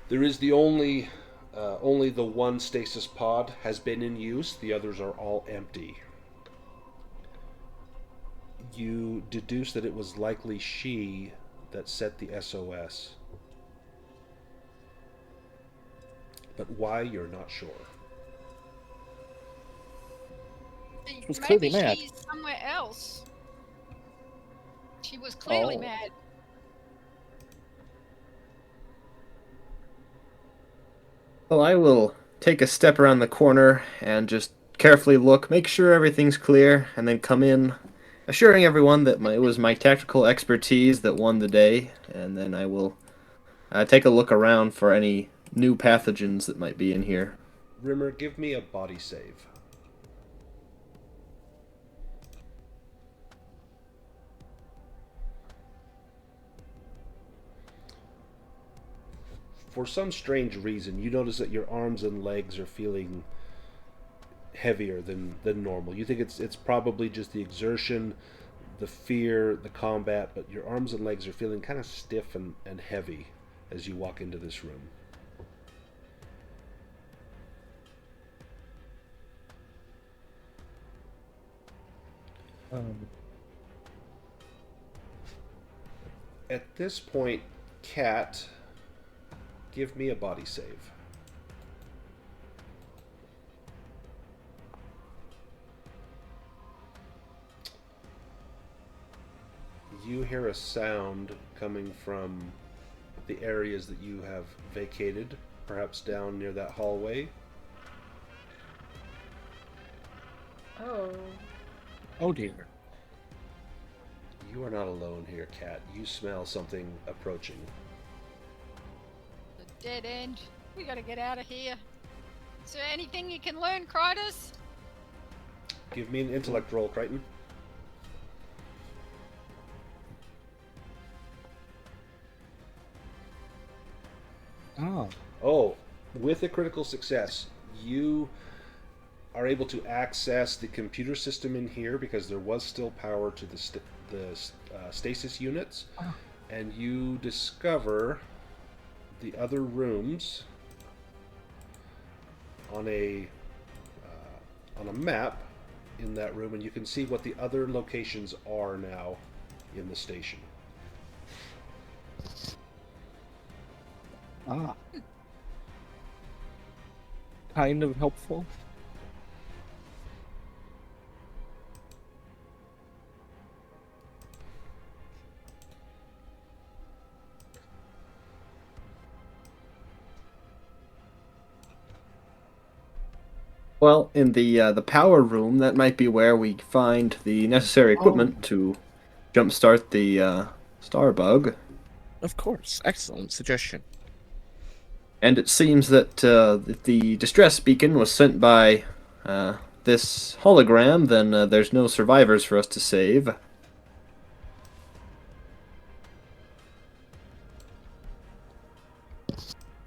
There is only the one stasis pod has been in use. The others are all empty. You deduce that it was likely she that set the SOS. But why, you're not sure. She was Maybe clearly mad. she's somewhere else. She was clearly Oh. mad. Well, I will take a step around the corner and just carefully look, make sure everything's clear, and then come in, assuring everyone that it was my tactical expertise that won the day, and then I will take a look around for any new pathogens that might be in here. Rimmer, give me a body save. For some strange reason, you notice that your arms and legs are feeling heavier than normal. You think it's probably just the exertion, the fear, the combat, but your arms and legs are feeling kind of stiff and heavy as you walk into this room. At this point, Cat, give me a body save. you hear a sound coming from the areas that you have vacated, perhaps down near that hallway. Oh. Oh dear. You are not alone here, Cat. You smell something approaching. The dead end. We gotta get out of here. Is there anything you can learn, Krytus? Give me an intellect roll, Crichton. Oh. Oh, with a critical success, you are able to access the computer system in here because there was still power to the stasis units, and you discover the other rooms on a map in that room, and you can see what the other locations are now in the station. Ah. Kind of helpful. Well, in the power room, that might be where we find the necessary equipment to jumpstart the Starbug. Of course. Excellent suggestion. And it seems that if the distress beacon was sent by this hologram, then there's no survivors for us to save.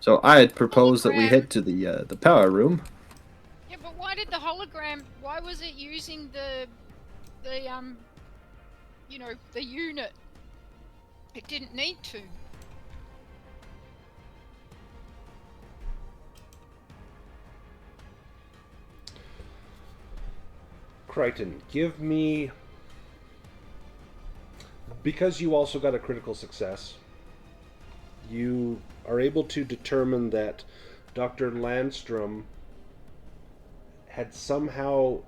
So I'd propose that we Hologram. head to the power room. Yeah, but why did the hologram? Why was it using the you know, the unit? It didn't need to. Crichton, give me... Because you also got a critical success, you are able to determine that Dr. Landstrom had somehow,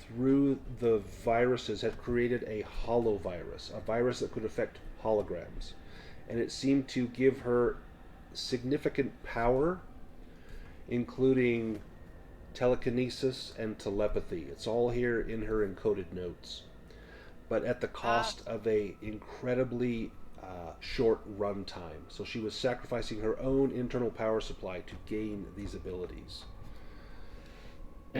through the viruses, had created a holovirus, a virus that could affect holograms. And it seemed to give her significant power, including telekinesis and telepathy. It's all here in her encoded notes, but at the cost of a incredibly short run time. So she was sacrificing her own internal power supply to gain these abilities.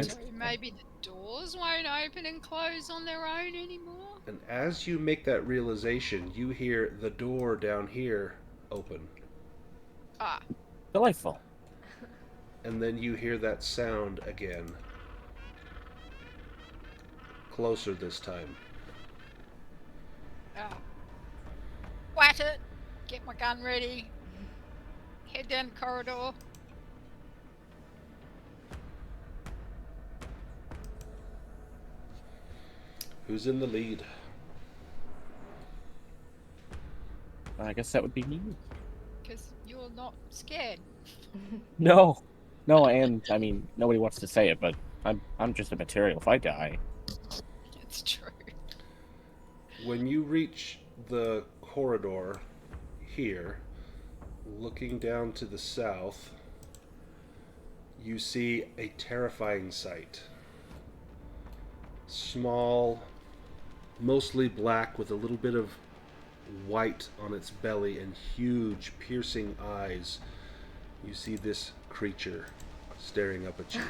So maybe the doors won't open and close on their own anymore? And as you make that realization, you hear the door down here open. Ah. Delightful. And then you hear that sound again. Closer this time. Ah. Whack it. Get my gun ready. Head down the corridor. Who's in the lead? I guess that would be me. Because you're not scared. No. No, and I mean nobody wants to say it, but I'm just a material if I die. It's true. When you reach the corridor here, looking down to the south, you see a terrifying sight. Small, mostly black with a little bit of white on its belly and huge piercing eyes. You see this creature staring up at you.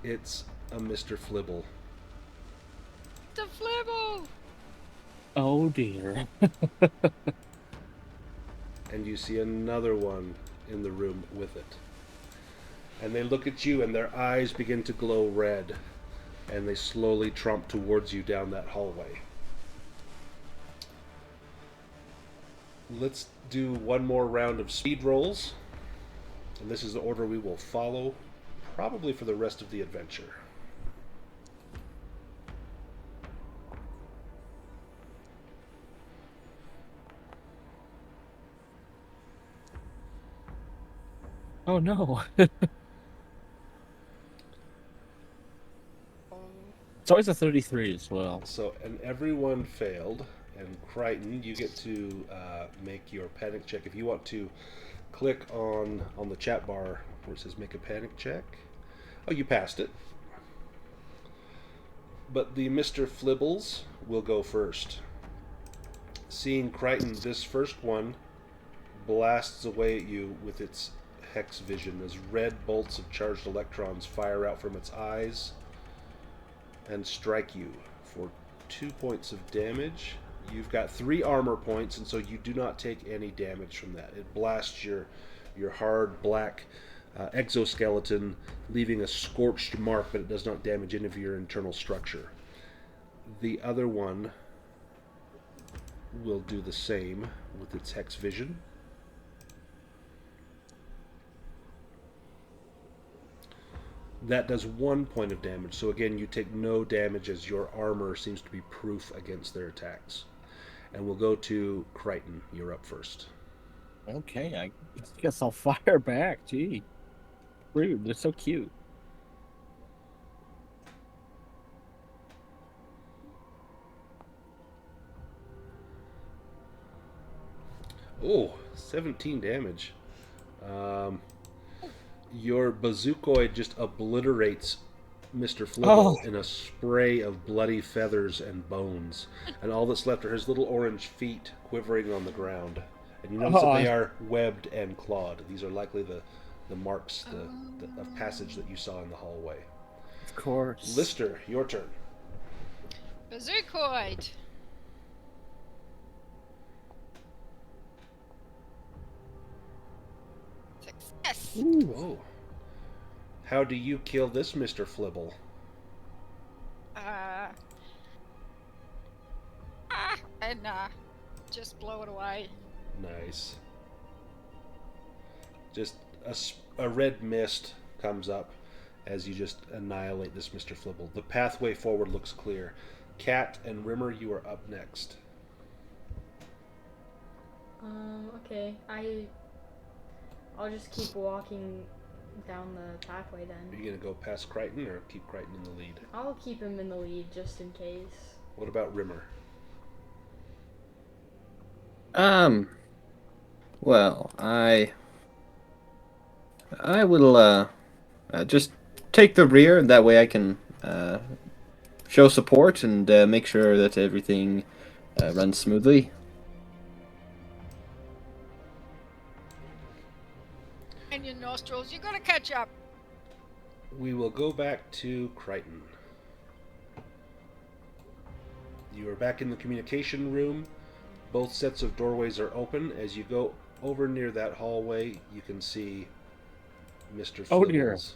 It's a Mr. Flibble. The Flibble! Oh dear. And you see another one in the room with it. And they look at you and their eyes begin to glow red, and they slowly tromp towards you down that hallway. Let's do one more round of speed rolls, and this is the order we will follow, probably for the rest of the adventure. Oh no. It's always a 33 as well. So, and everyone failed. And Crichton, you get to make your panic check. If you want to click on the chat bar where it says make a panic check. Oh, you passed it. But the Mr. Flibbles will go first. Seeing Crichton, this first one blasts away at you with its hex vision as red bolts of charged electrons fire out from its eyes and strike you for 2 points of damage. You've got 3 armor points, and so you do not take any damage from that. It blasts your hard black exoskeleton, leaving a scorched mark, but it does not damage any of your internal structure. The other one will do the same with its hex vision. That does 1 point of damage, so again you take no damage as your armor seems to be proof against their attacks. And we'll go to Crichton. You're up first. Okay, I guess I'll fire back. Gee. Rude, they're so cute. Oh, 17 damage. Your bazookoid just obliterates Mr. Flibble in a spray of bloody feathers and bones. And all that's left are his little orange feet quivering on the ground. And you notice that they are webbed and clawed. These are likely the marks of passage that you saw in the hallway. Of course. Lister, your turn. Bazookoid. Success. Ooh. Oh. How do you kill this Mr. Flibble? And just blow it away. Nice. Just a red mist comes up as you just annihilate this Mr. Flibble. The pathway forward looks clear. Cat and Rimmer, you are up next. Okay. I'll just keep walking down the pathway then. Are you going to go past Crichton or keep Crichton in the lead? I'll keep him in the lead just in case. What about Rimmer? Well, I will just take the rear, and that way I can show support and make sure that everything runs smoothly. And your nostrils, you gotta catch up. We will go back to Crichton. You are back in the communication room. Both sets of doorways are open. As you go over near that hallway, you can see Mr. Oh, dear. Flibbles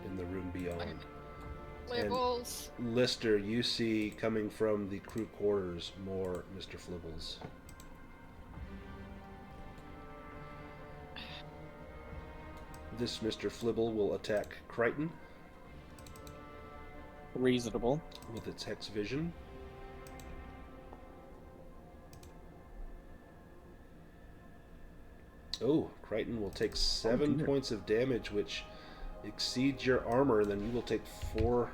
in the room beyond. Flibbles. And Lister, you see coming from the crew quarters more Mr. Flibbles. This Mr. Flibble will attack Crichton Reasonable. with its hex vision. Oh, Crichton will take 7 points of damage, which exceeds your armor, and then you will take 4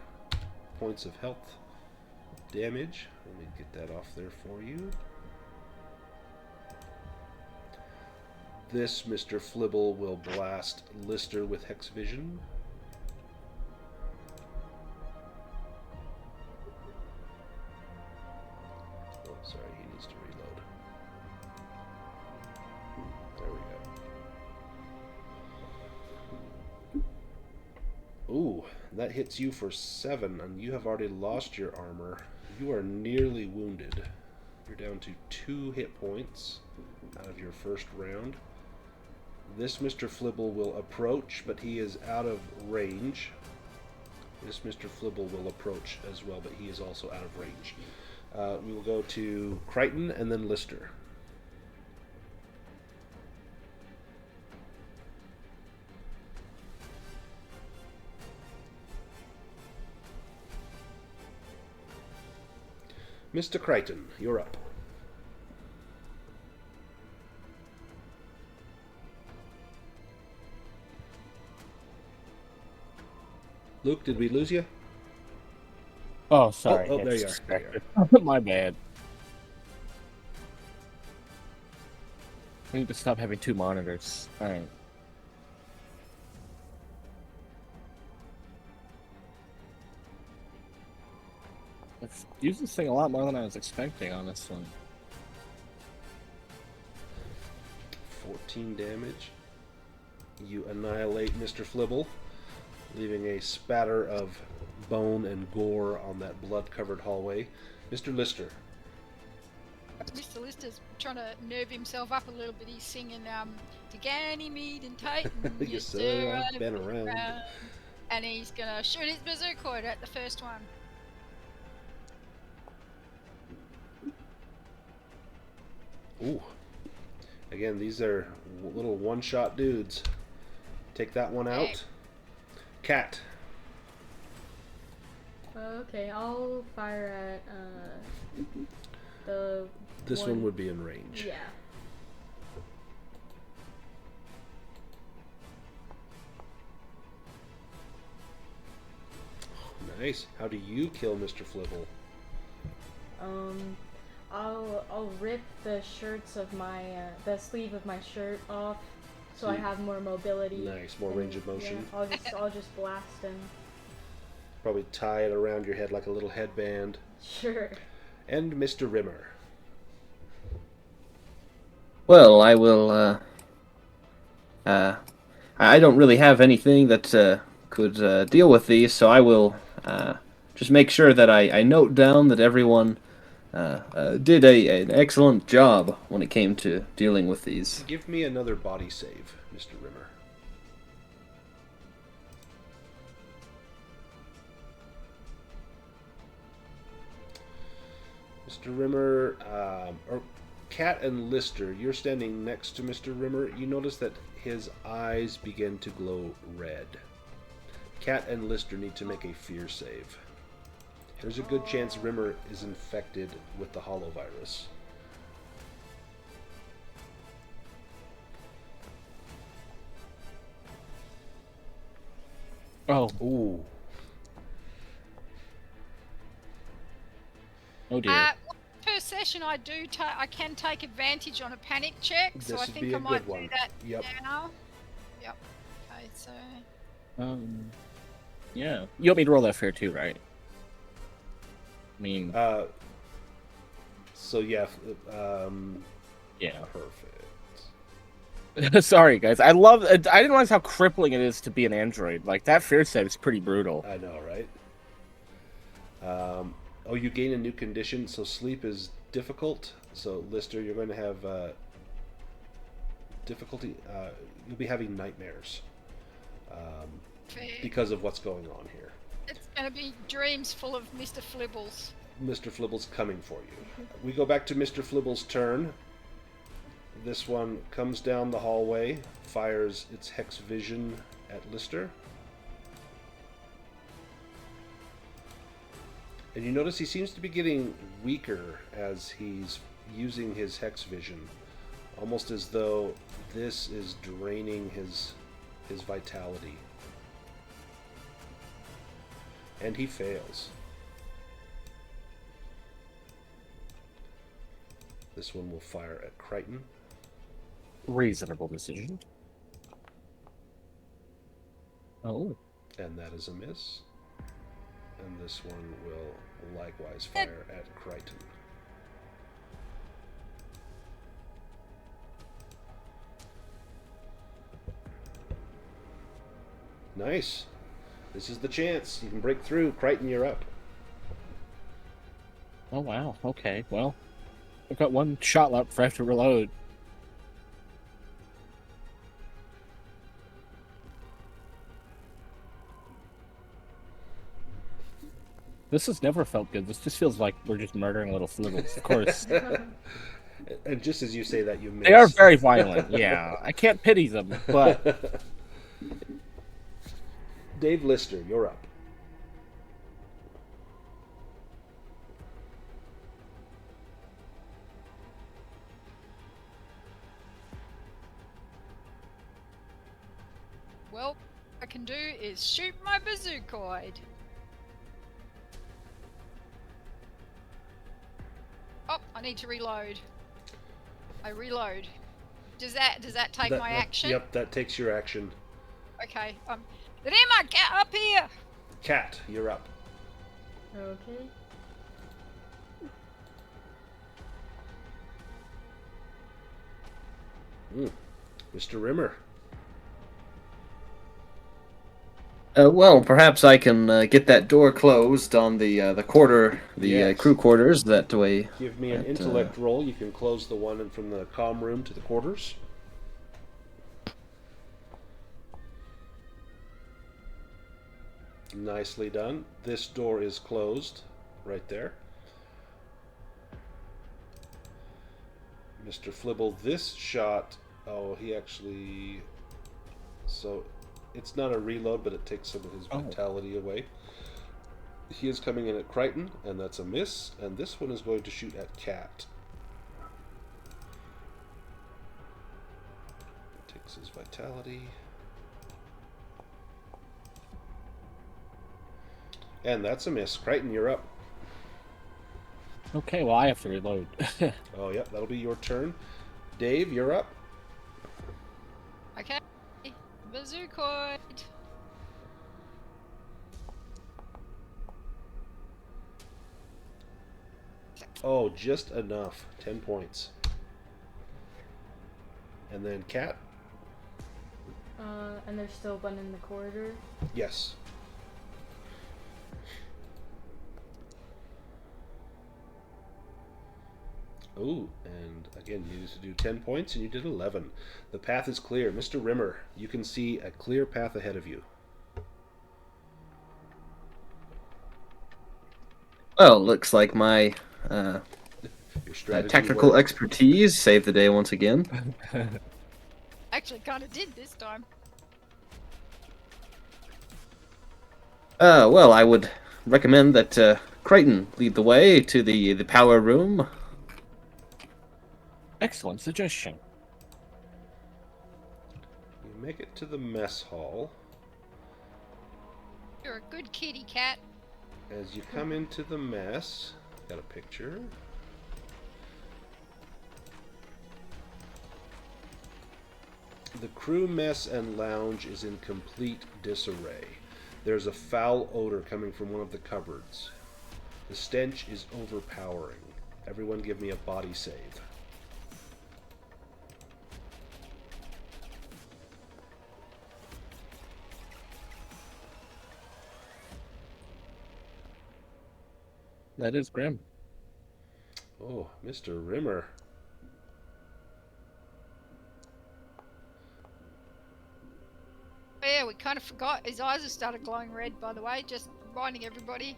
points of health damage. Let me get that off there for you. This Mr. Flibble will blast Lister with hex vision. Oh, sorry, he needs to reload. There we go. Ooh, that hits you for 7, and you have already lost your armor. You are nearly wounded. You're down to 2 hit points out of your first round. This Mr. Flibble will approach, but he is out of range. This Mr. Flibble will approach as well, but he is also out of range. We will go to Crichton and then Lister. Mr. Crichton, you're up. Luke, did we lose you? Oh, sorry. Oh, I there just you are. There you distracted. My bad. I need to stop having two monitors. Alright. I've used this thing a lot more than I was expecting on this one. 14 damage. You annihilate Mr. Flibble, leaving a spatter of bone and gore on that blood-covered hallway. Mr. Lister. Mr. Lister's trying to nerve himself up a little bit. He's singing to Ganymede and Titan. Yes, sir, I've been around. And he's gonna shoot his bazooka at the first one. Ooh. Again, these are little one-shot dudes. Take that one out. Hey. Cat. Okay, I'll fire at the. This one would be in range. Yeah. Nice. How do you kill Mr. Flibble? I'll rip the shirts of my the sleeve of my shirt off, so I have more mobility. Nice, more range of motion. Yeah, I'll just blast him. Probably tie it around your head like a little headband. Sure. And Mr. Rimmer. Well, I will. I don't really have anything that could deal with these, so I will just make sure that I note down that everyone did an excellent job when it came to dealing with these. Give me another body save, Mr. Rimmer. Mr. Rimmer, or Cat and Lister, you're standing next to Mr. Rimmer. You notice that his eyes begin to glow red. Cat and Lister need to make a fear save. There's a good chance Rimmer is infected with the holovirus. Oh. Ooh. Oh dear. Per session, I can take advantage on a panic check, so This I would think be I a might good one. do that Yep. now. Yep. Okay, so Yeah. You want me to roll that fair too, right? I mean, So yeah, yeah. perfect. Sorry, guys. I didn't realize how crippling it is to be an android. Like, that fear set is pretty brutal. I know, right? Oh, you gain a new condition, so sleep is difficult. So Lister, you're going to have difficulty. You'll be having nightmares because of what's going on here. it's going to be dreams full of Mr. Flibbles. Mr. Flibble's coming for you. We go back to Mr. Flibble's turn. This one comes down the hallway, fires its hex vision at Lister. And you notice he seems to be getting weaker as he's using his hex vision. Almost as though this is draining his vitality. And he fails. This one will fire at Crichton. Reasonable decision. Oh. And that is a miss. And this one will likewise fire at Crichton. Nice. This is the chance. You can break through. Crichton, you're up. Oh, wow. Okay, well, I've got one shot left for I have to reload. This has never felt good. This just feels like we're just murdering little flibbles. Of course. And just as you say that, you miss. They are very violent, yeah. I can't pity them, but... Dave Lister, you're up. Well, I can do is shoot my bazookoid. Oh, I need to reload. I reload. Does that take my action? Yep, that takes your action. Okay. Rima, get up here! Cat, you're up. Okay. Mr. Rimmer. Well, perhaps I can get that door closed on the Yes. crew quarters. That way. Give me an intellect roll. You can close the one from the comm room to the quarters. Nicely done. This door is closed right there. Mr. Flibble, this shot... Oh, he actually... So, it's not a reload, but it takes some of his vitality away. He is coming in at Crichton, and that's a miss. And this one is going to shoot at Cat. Takes his vitality. And that's a miss. Crichton, you're up. Okay, well, I have to reload. Oh, yep, that'll be your turn. Dave, you're up. Okay. Bazookoid. Oh, just enough. 10 points. And then Cat? And there's still one in the corridor. Yes. Ooh, and again, you needed to do 10 points, and you did 11. The path is clear. Mr. Rimmer, you can see a clear path ahead of you. Well, looks like my Your strategy technical worked. expertise saved the day once again. Actually, kind of did this time. Well, I would recommend that Crichton lead the way to the power room. Excellent suggestion. You make it to the mess hall. You're a good kitty cat. As you come into the mess, got a picture. The crew mess and lounge is in complete disarray. There's a foul odor coming from one of the cupboards. The stench is overpowering. Everyone give me a body save. That is grim. Oh, Mr. Rimmer. Oh, yeah, we kind of forgot. His eyes have started glowing red, by the way. Just reminding everybody.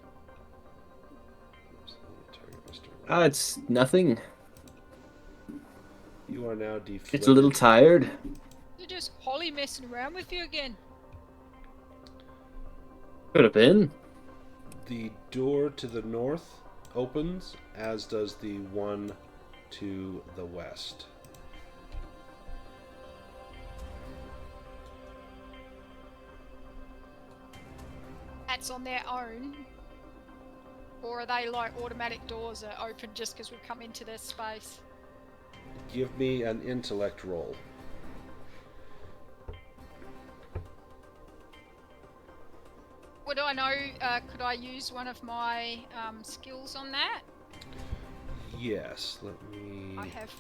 Target Mr. Rimmer. It's nothing. You are now deflated. It's a little tired. You're just Holly messing around with you again. Could have been. The door to the north opens, as does the one to the west. That's on their own. Or are they like automatic doors that open just because we've come into this space? Give me an intellect roll. Would I know, could I use one of my skills on that? Yes, let me... I have,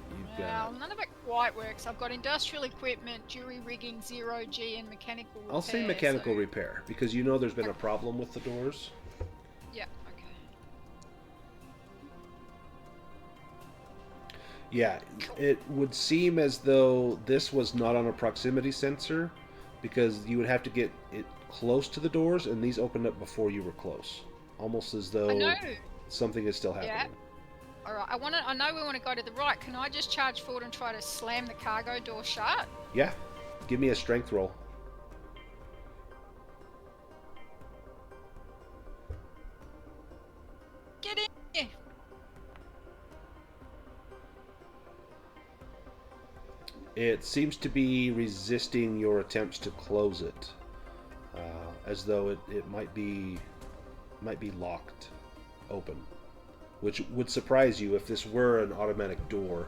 You've well, got... none of it quite works. I've got industrial equipment, jury rigging, 0G, and mechanical repair. I'll say mechanical so... repair, because you know there's been a problem with the doors. Yeah, okay. Yeah, it would seem as though this was not on a proximity sensor, because you would have to get it close to the doors, and these opened up before you were close. Almost as though I know. something is still happening. Yeah. Alright, I know we want to go to the right. Can I just charge forward and try to slam the cargo door shut? Yeah, give me a strength roll. Get in here! It seems to be resisting your attempts to close it, as though it might be locked open, which would surprise you if this were an automatic door.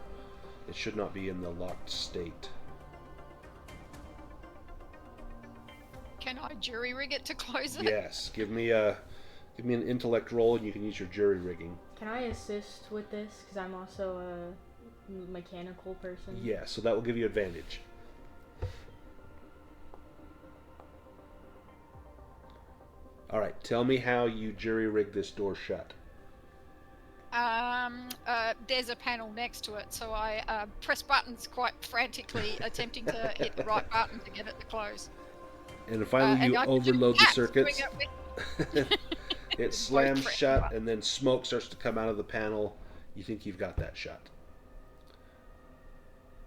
It should not be in the locked state. Can I jury rig it to close it? Yes, give me an intellect roll, and you can use your jury rigging. Can I assist with this? Because I'm also a mechanical person. Yeah, so that will give you advantage. All right, tell me how you jury rig this door shut. There's a panel next to it, so I press buttons quite frantically, attempting to hit the right button to get it to close. And finally, you overload the circuits. It It slams shut, and then smoke starts to come out of the panel. You think you've got that shut.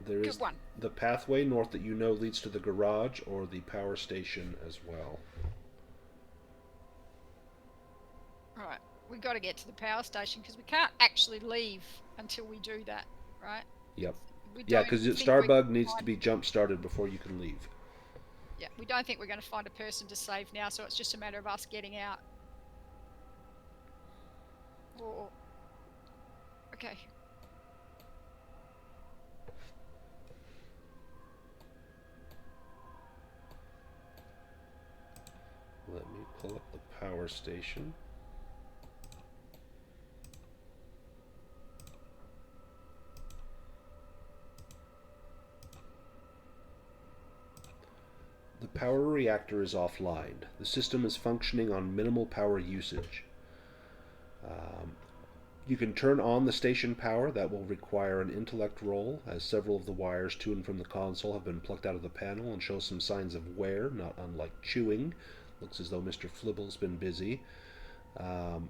There is the pathway north that you know leads to the garage or the power station as well. Right, we've got to get to the power station because we can't actually leave until we do that, right? Yep. Yeah, because Starbug needs to be jump-started before you can leave. Yeah, we don't think we're going to find a person to save now, so it's just a matter of us getting out. Or... Okay. Let me pull up the power station. The power reactor is offline. The system is functioning on minimal power usage. You can turn on the station power. That will require an intellect roll, as several of the wires to and from the console have been plucked out of the panel and show some signs of wear, not unlike chewing. Looks as though Mr. Flibble's been busy. Crichton,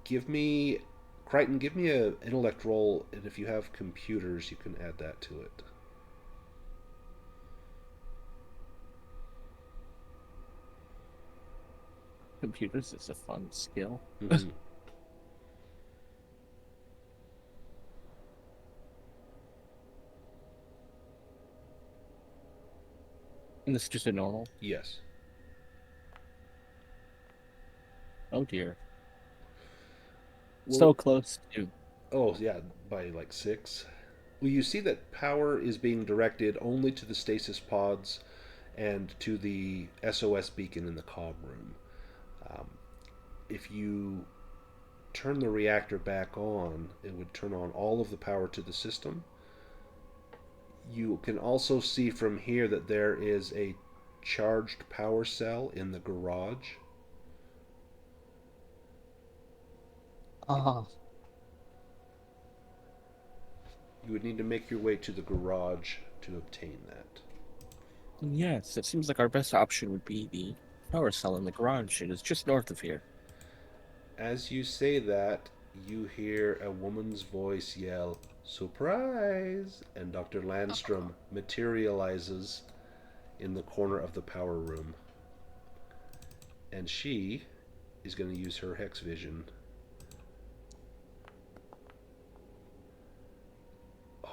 give me an intellect roll, and if you have computers, you can add that to it. Computers is a fun skill. Mm-hmm. And this is just a normal? Yes. Oh dear. Well, So close to. Oh, yeah, by like 6. Well, you see that power is being directed only to the stasis pods and to the SOS beacon in the comm room. If you turn the reactor back on, it would turn on all of the power to the system. You can also see from here that there is a charged power cell in the garage. Ah. You would need to make your way to the garage to obtain that. Yes, it seems like our best option would be the power cell in the garage. It is just north of here. As you say that, you hear a woman's voice yell, "Surprise!" and Dr. Landstrom materializes in the corner of the power room. And she is going to use her hex vision.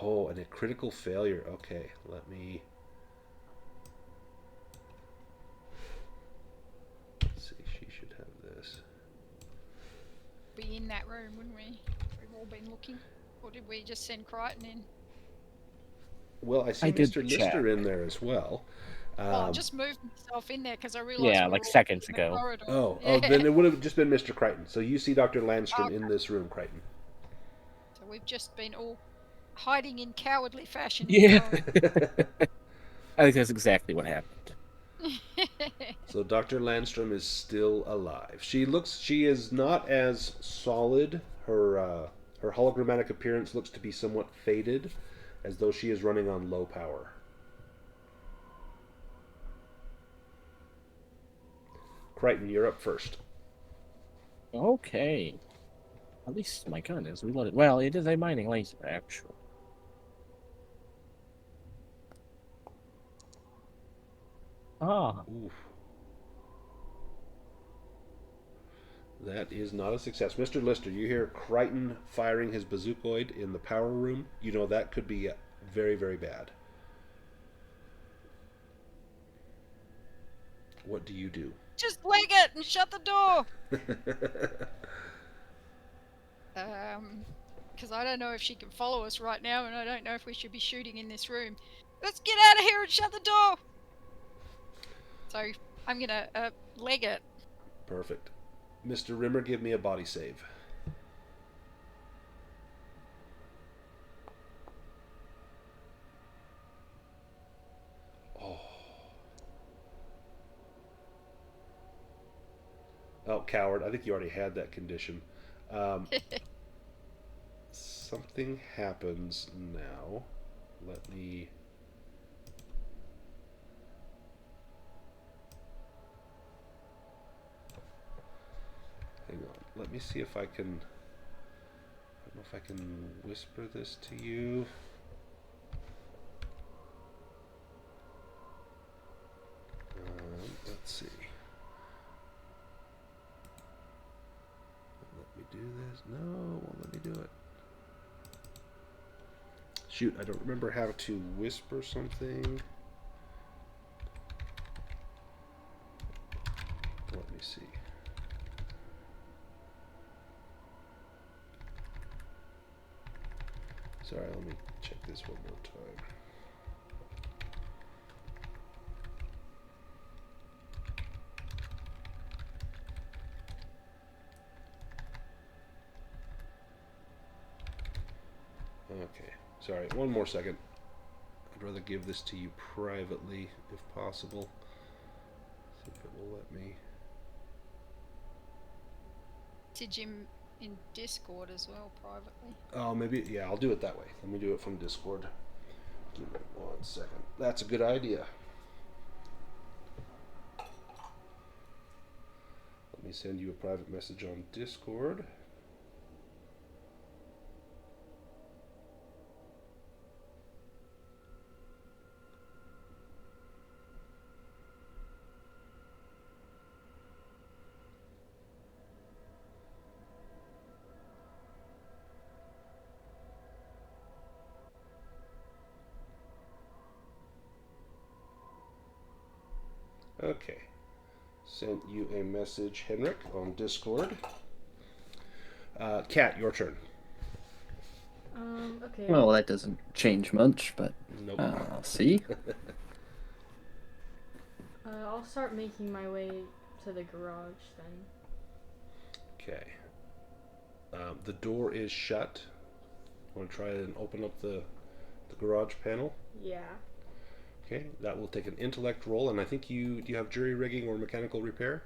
Oh, and a critical failure. Okay, let me... Let's see, she should have this. Be in that room, wouldn't we? We've all been looking. Or did we just send Crichton in? Well, I see Mr. Lister in there as well. I just moved myself in there because I realised we were like all seconds in the ago. corridor. Oh, Yeah. then it would have just been Mr. Crichton. So you see Dr. Landstrom in this room, Crichton. So we've just been all hiding in cowardly fashion. Yeah. I think that's exactly what happened. So Dr. Landstrom is still alive. She is not as solid. Her hologrammatic appearance looks to be somewhat faded, as though she is running on low power. Crichton, you're up first. Okay. At least my gun is reloaded. Well, it is a mining laser, actually. Ah. Oof. That is not a success. Mr. Lister, you hear Crichton firing his bazookoid in the power room. You know that could be very, very bad. what do you do? Just leg it and shut the door. Because I don't know if she can follow us right now, and I don't know if we should be shooting in this room. Let's get out of here and shut the door. So I'm gonna leg it. Perfect. Mr. Rimmer, give me a body save. Oh, coward. I think you already had that condition. Something happens now. Let me... Hang on. Let me see if I can... I don't know if I can whisper this to you. Let's see. Let me do this. No, won't let me do it. Shoot, I don't remember how to whisper something. Let me see. Sorry, let me check this one more time. Okay, sorry, one more second. I'd rather give this to you privately, if possible. See if it will let me. Message him in Discord as well, privately. Oh, maybe, yeah, I'll do it that way. Let me do it from Discord. Give me 1 second. That's a good idea. Let me send you a private message on Discord. Okay, sent you a message, Henrik, on Discord. Kat, your turn. Okay. Well, that doesn't change much, but Nope. I'll see. I'll start making my way to the garage then. Okay. The door is shut. Want to try and open up the garage panel? Yeah. Okay, that will take an intellect roll, and I think do you have jury rigging or mechanical repair?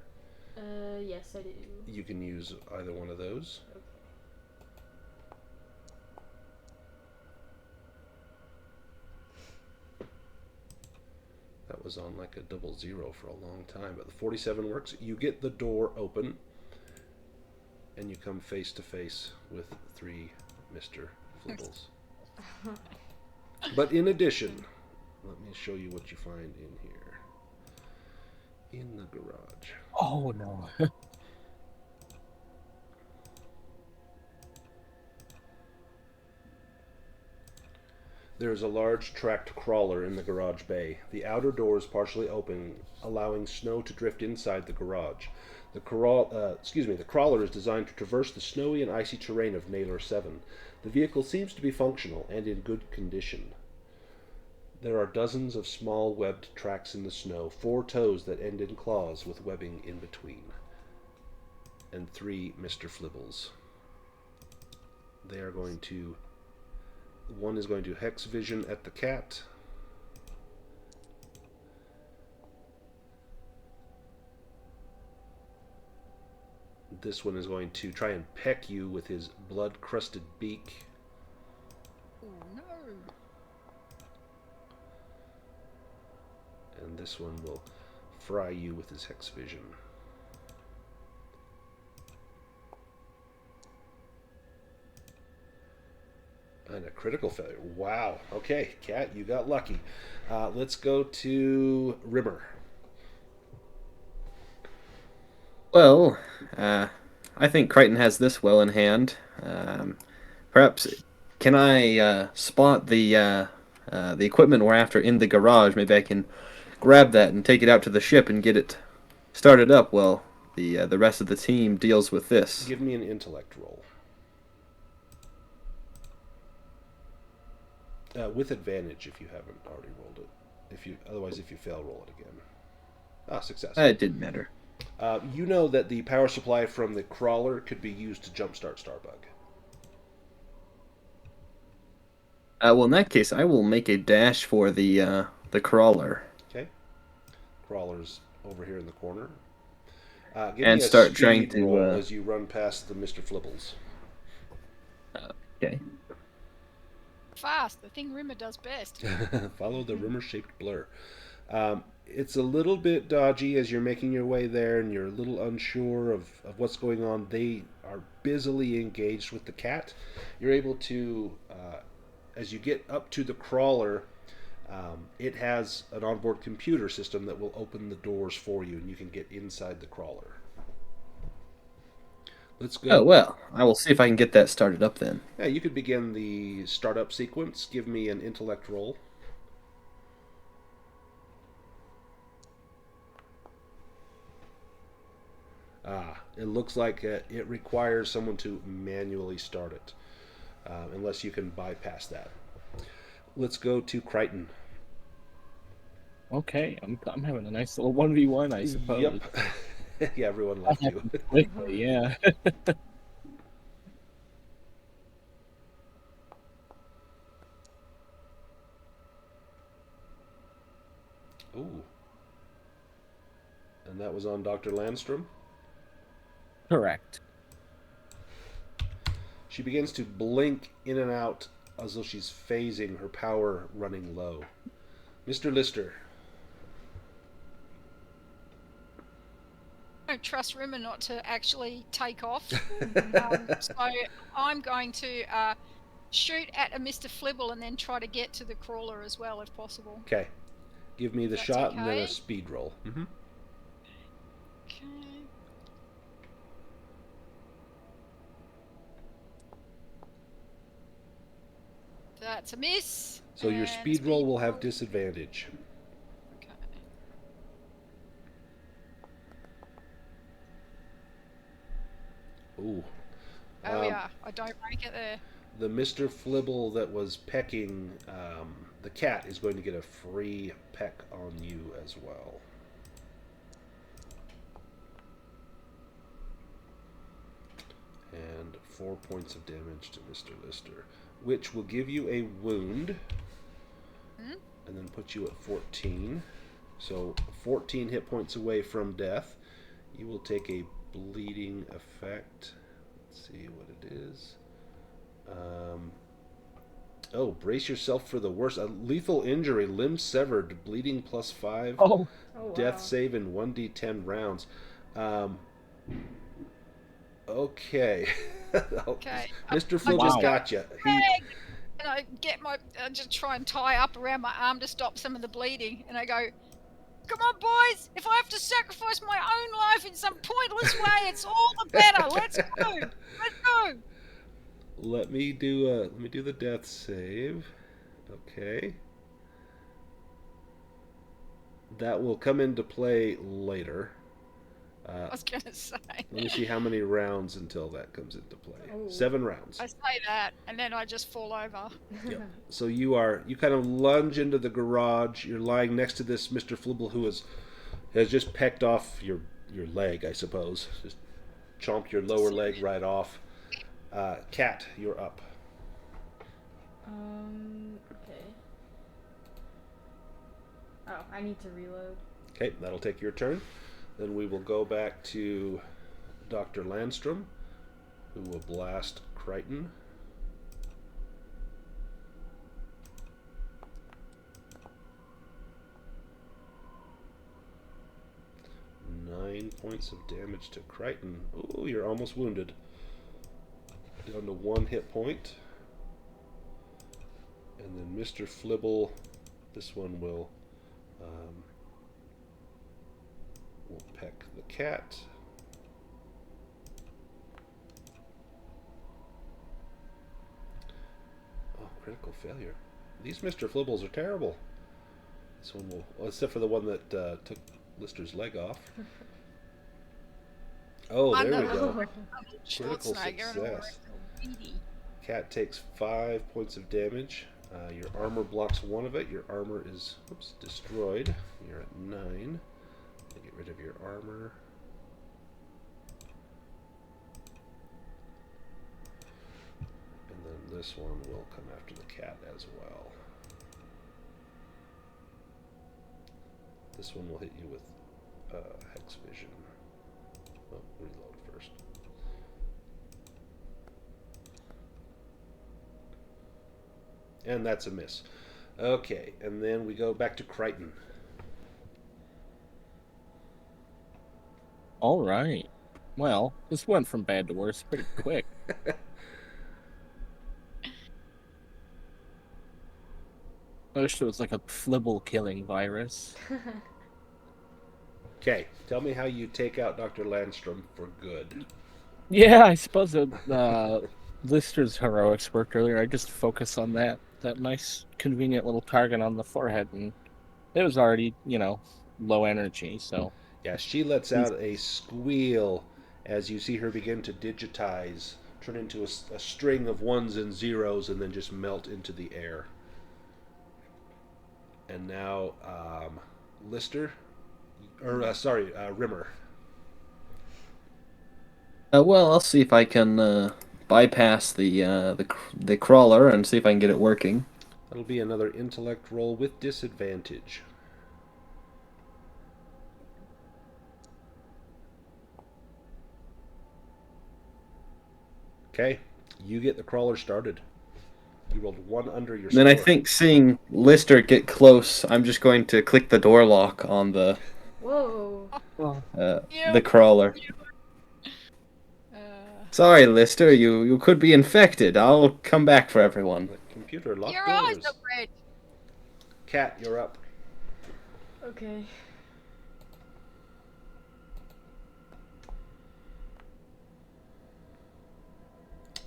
Yes, I do. You can use either one of those. Okay. That was on like a 00 for a long time, but the 47 works. You get the door open, and you come face to face with 3 Mr. Flibbles. But in addition, let me show you what you find in here. In the garage. Oh no. There is a large tracked crawler in the garage bay. The outer door is partially open, allowing snow to drift inside the garage. The crawler is designed to traverse the snowy and icy terrain of Naylor 7. The vehicle seems to be functional and in good condition. There are dozens of small webbed tracks in the snow, 4 toes that end in claws with webbing in between. And 3 Mr. Flibbles. They are going to... One is going to hex vision at the cat. This one is going to try and peck you with his blood-crusted beak. Oh no. And this one will fry you with his hex vision. And a critical failure. Wow. Okay, Cat, you got lucky. Let's go to Rimmer. Well, I think Crichton has this well in hand. Perhaps, can I spot the equipment we're after in the garage? Maybe I can grab that and take it out to the ship and get it start it up while the rest of the team deals with this. Give me an intellect roll. With advantage if you haven't already rolled it. Otherwise, if you fail, roll it again. Ah, success. It didn't matter. You know that the power supply from the crawler could be used to jumpstart Starbug. Well, in that case, I will make a dash for the crawler. Okay. Crawler's over here in the corner. Give And me a start speed trying to, roll as you run past the Mr. Flibbles. Okay. Fast. The thing Rimmer does best. Follow the rimmer-shaped blur. It's a little bit dodgy as you're making your way there, and you're a little unsure of what's going on. They are busily engaged with the cat. You're able to, as you get up to the crawler, it has an onboard computer system that will open the doors for you, and you can get inside the crawler. Let's go. Oh, well, I will see if I can get that started up then. Yeah, you could begin the startup sequence. Give me an intellect roll. It looks like it requires someone to manually start it, unless you can bypass that. Let's go to Crichton. Okay, I'm having a nice little 1v1, I suppose. Yep. Yeah, everyone left you. Quickly, yeah. Ooh. And that was on Dr. Landstrom? Correct. She begins to blink in and out as though she's phasing, her power running low. Mr. Lister. I don't trust Rimmer not to actually take off. So I'm going to shoot at a Mr. Flibble and then try to get to the crawler as well, if possible. Okay. Give me the That's shot and then okay. a speed roll. Mm-hmm. Okay. That's a miss. So your and speed roll will have disadvantage. Okay. Ooh. Oh yeah, I don't rank it there. The Mr. Flibble that was pecking the cat is going to get a free peck on you as well. And 4 points of damage to Mr. Lister, which will give you a wound, and then put you at 14. So 14 hit points away from death. You will take a bleeding effect. Let's see what it is. Oh, brace yourself for the worst. A lethal injury, limb severed, bleeding +5. Oh, Death wow. save in 1d10 rounds. Okay. Okay. Mr. Flibbles Wow. got you. And I get I just try and tie up around my arm to stop some of the bleeding, and I go, "Come on, boys! If I have to sacrifice my own life in some pointless way, it's all the better. Let's go! Let's go!" Let me do the death save. Okay. That will come into play later. I was gonna say. Let me see how many rounds until that comes into play. Oh. 7 rounds. I say that, and then I just fall over. Yep. So you kind of lunge into the garage. You're lying next to this Mr. Flibble who has just pecked off your leg, I suppose. Just chomped your lower leg right off. Cat, you're up. Okay. Oh, I need to reload. Okay, that'll take your turn. Then we will go back to Dr. Landstrom, who will blast Crichton. Nine points of damage to Crichton. Oh, you're almost wounded. Down to 1 hit point. And then Mr. Flibble, this one will peck the cat. Oh, critical failure. These Mr. Flibbles are terrible. This one will, well, except for the one that took Lister's leg off. Oh, I'm there the we go. little short Critical snagger and all the success. rest are weedy. Cat takes 5 points of damage. Your armor blocks 1 of it. Your armor is destroyed. You're at 9. Get rid of your armor. And then this one will come after the cat as well. This one will hit you with Hex Vision. Oh, reload first. And that's a miss. Okay, and then we go back to Crichton. All right. Well, this went from bad to worse pretty quick. I wish there was like a flibble killing virus. Okay, tell me how you take out Dr. Landstrom for good. Yeah, I suppose Lister's heroics worked earlier. I just focus on that nice, convenient little target on the forehead, and it was already, low energy, so Yeah, she lets out a squeal as you see her begin to digitize, turn into a string of ones and zeros, and then just melt into the air. And now, Lister, or Rimmer. Well, I'll see if I can bypass the crawler and see if I can get it working. That'll be another intellect roll with disadvantage. Okay, you get the crawler started. You rolled 1 under your Then I score. think seeing Lister get close, I'm just going to click the door lock on Whoa. the crawler. Uh, Sorry, Lister, you could be infected. I'll come back for everyone. The computer locked your eyes doors. are red. Cat, you're up. Okay.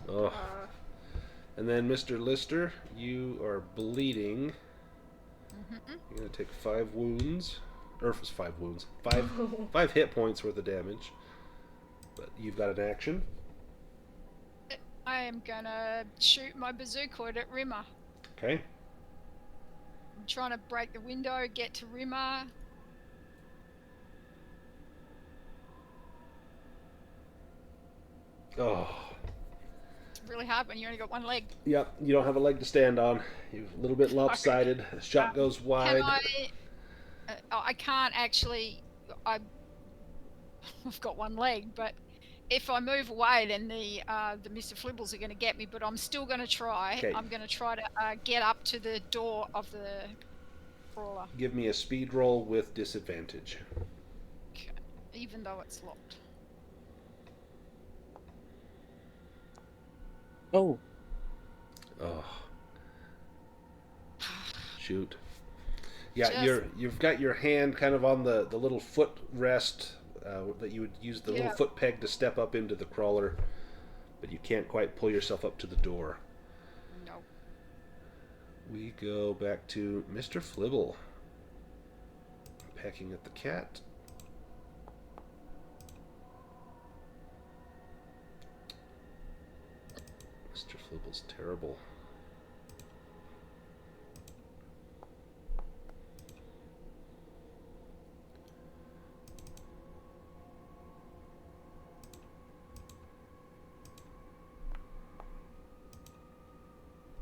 Oh. And then, Mr. Lister, you are bleeding. You're going to take 5 wounds. Or 5 wounds. 5 hit points worth of damage. But you've got an action. I am gonna shoot my bazooka at Rimmer. Okay. I'm trying to break the window, get to Rimmer. Oh. It's really hard when you only got one leg. Yep, you don't have a leg to stand on. You're a little bit lopsided. The shot goes wide. Can I? I can't actually. I've got one leg, but if I move away, then the Mr. Flibbles are going to get me. But I'm still going to try. Okay. I'm going to try to get up to the door of the crawler. Give me a speed roll with disadvantage. Okay. Even though it's locked. Oh, Oh. Shoot. Yeah, Just- you've got your hand kind of on the little foot rest that you would use the little foot peg to step up into the crawler, but you can't quite pull yourself up to the door. No. We go back to Mr. Flibble. Pecking at the cat. Mr. Flibble's terrible.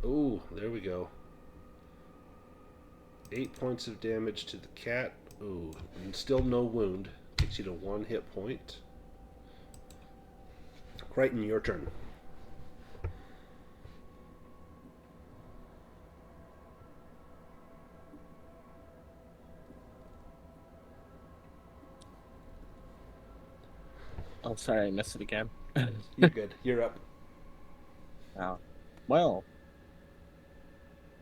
Ooh, there we go. 8 points of damage to the cat. Ooh, and still no wound. Takes you to 1 hit point. Crichton, your turn. oh, sorry, I missed it again. You're good. You're up. Oh, well.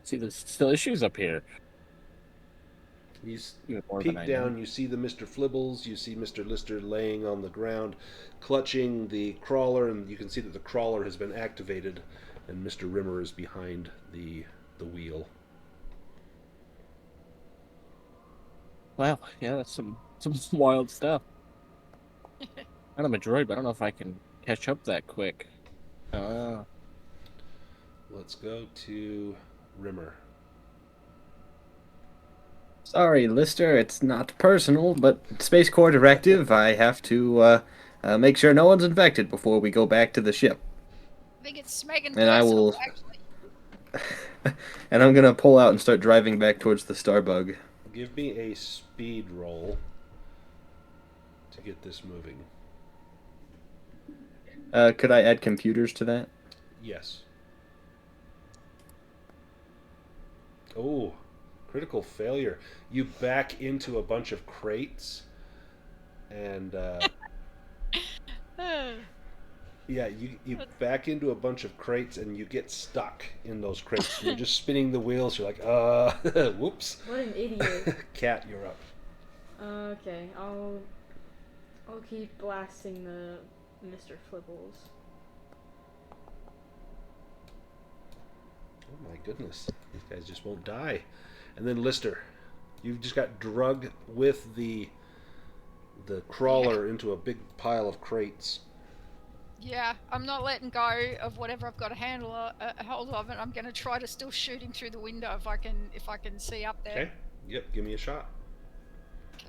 See, there's still issues up here. You Even more than peek I down, know. you see the Mr. Flibbles, you see Mr. Lister laying on the ground, clutching the crawler, and you can see that the crawler has been activated, and Mr. Rimmer is behind the wheel. Wow, yeah, that's some wild stuff. I'm a droid, but I don't know if I can catch up that quick. Let's go to Rimmer. Sorry, Lister, it's not personal, but Space Corps directive, I have to make sure no one's infected before we go back to the ship. I think it's Smeg and And I personal, will... actually. and I'm gonna pull out and start driving back towards the Starbug. Give me a speed roll to get this moving. Could I add computers to that? Yes. Oh, critical failure. You back into a bunch of crates, and yeah, you back into a bunch of crates, and you get stuck in those crates. You're just spinning the wheels. You're like, whoops. What an idiot. Cat, you're up. Okay, I'll keep blasting the Mr. Flibbles. Oh my goodness, these guys just won't die. And then Lister, you've just got drug with the crawler into a big pile of crates. Yeah, I'm not letting go of whatever I've got a hold of, and I'm going to try to still shoot him through the window if I can see up there. Okay. Yep. Give me a shot. Okay.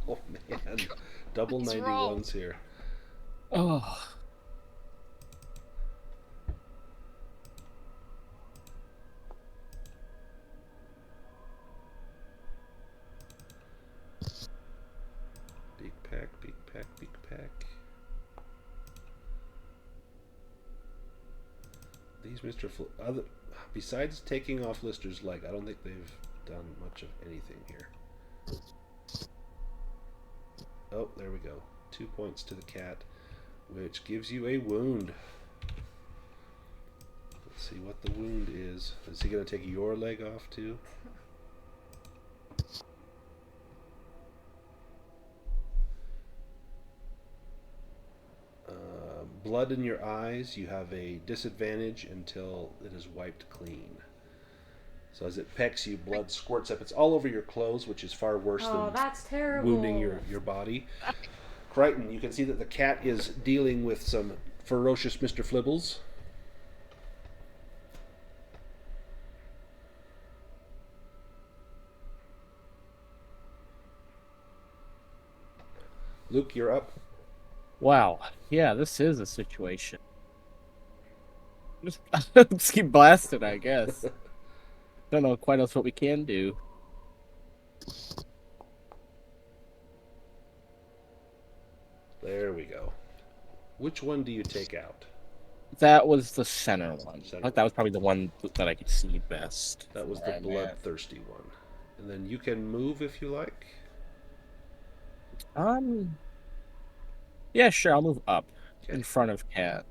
Oh man, double He's 91s rolled. here. Oh. Big pack, big pack, big pack. These besides taking off Lister's leg, I don't think they've done much of anything here. Oh, there we go. 2 points to the cat, which gives you a wound. Let's see what the wound is. Is he going to take your leg off too? Blood in your eyes, you have a disadvantage until it is wiped clean. So as it pecks you, blood squirts up. It's all over your clothes, which is far worse than that's terrible. wounding your body. Crichton, you can see that the cat is dealing with some ferocious Mr. Flibbles. Luke, you're up. Wow. Yeah, this is a situation. Just keep blasting, I guess. Don't know quite else what we can do. There we go. Which one do you take out? That was the center one. Center I think that was probably the one that I could see best. That was the bloodthirsty one. And then you can move if you like. Yeah, sure. I'll move up Okay. in front of Cat.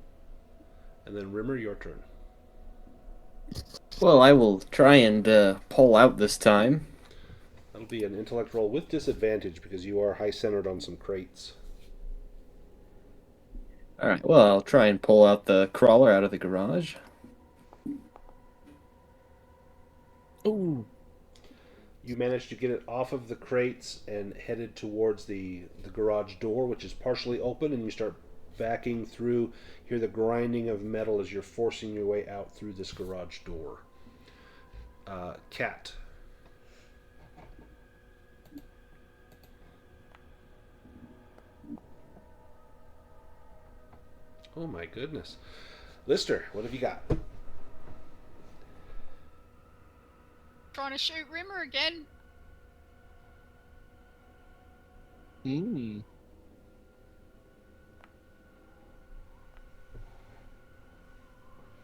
And then Rimmer, your turn. Well, I will try and pull out this time. That'll be an intellect roll with disadvantage because you are high-centered on some crates. Alright, well, I'll try and pull out the crawler out of the garage. Ooh. You managed to get it off of the crates and headed towards the garage door, which is partially open, and you start backing through. Hear the grinding of metal as you're forcing your way out through this garage door. Cat. Oh my goodness. Lister, what have you got? Trying to shoot Rimmer again.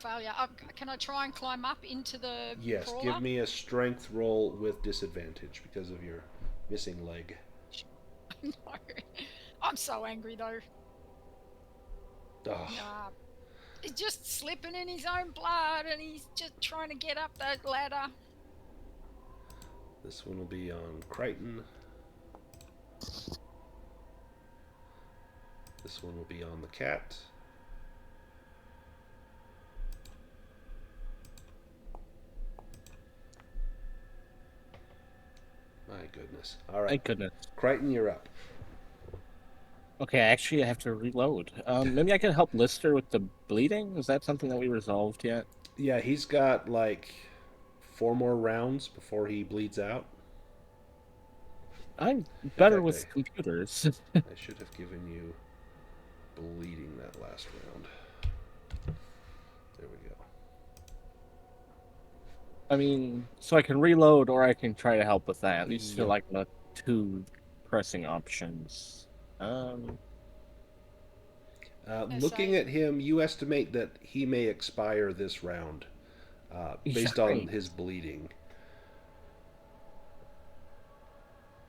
Failure. Can I try and climb up into the Yes, crawler? give me a strength roll with disadvantage because of your missing leg. No. I'm so angry though. Oh. Nah. He's just slipping in his own blood and he's just trying to get up that ladder. This one will be on Crichton. This one will be on the cat. My goodness. All right. Thank goodness. Crichton, you're up. Okay, actually, I have to reload. Maybe I can help Lister with the bleeding. Is that something that we resolved yet? Yeah, he's got like 4 more rounds before he bleeds out. I'm In better fact, with computers. I should have given you bleeding that last round. There we go. I mean, so I can reload or I can try to help with that. These feel Yep. like the two pressing options. Looking at him, you estimate that he may expire this round based Yeah, on right. his bleeding.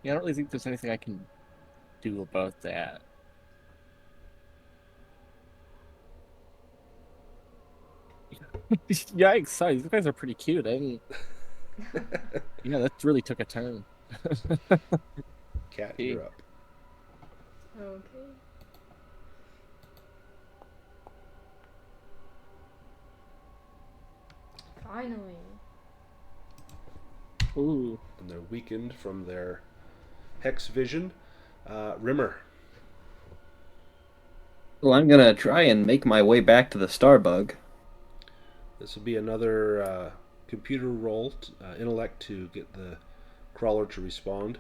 Yeah, I don't really think there's anything I can do about that. Yikes, sorry, these guys are pretty cute. I didn't... Yeah, that really took a turn. Cat, Hey. you're up. Okay. Finally. Ooh. And they're weakened from their hex vision. Rimmer. Well, I'm gonna try and make my way back to the Starbug. This will be another computer roll, intellect, to get the crawler to respond.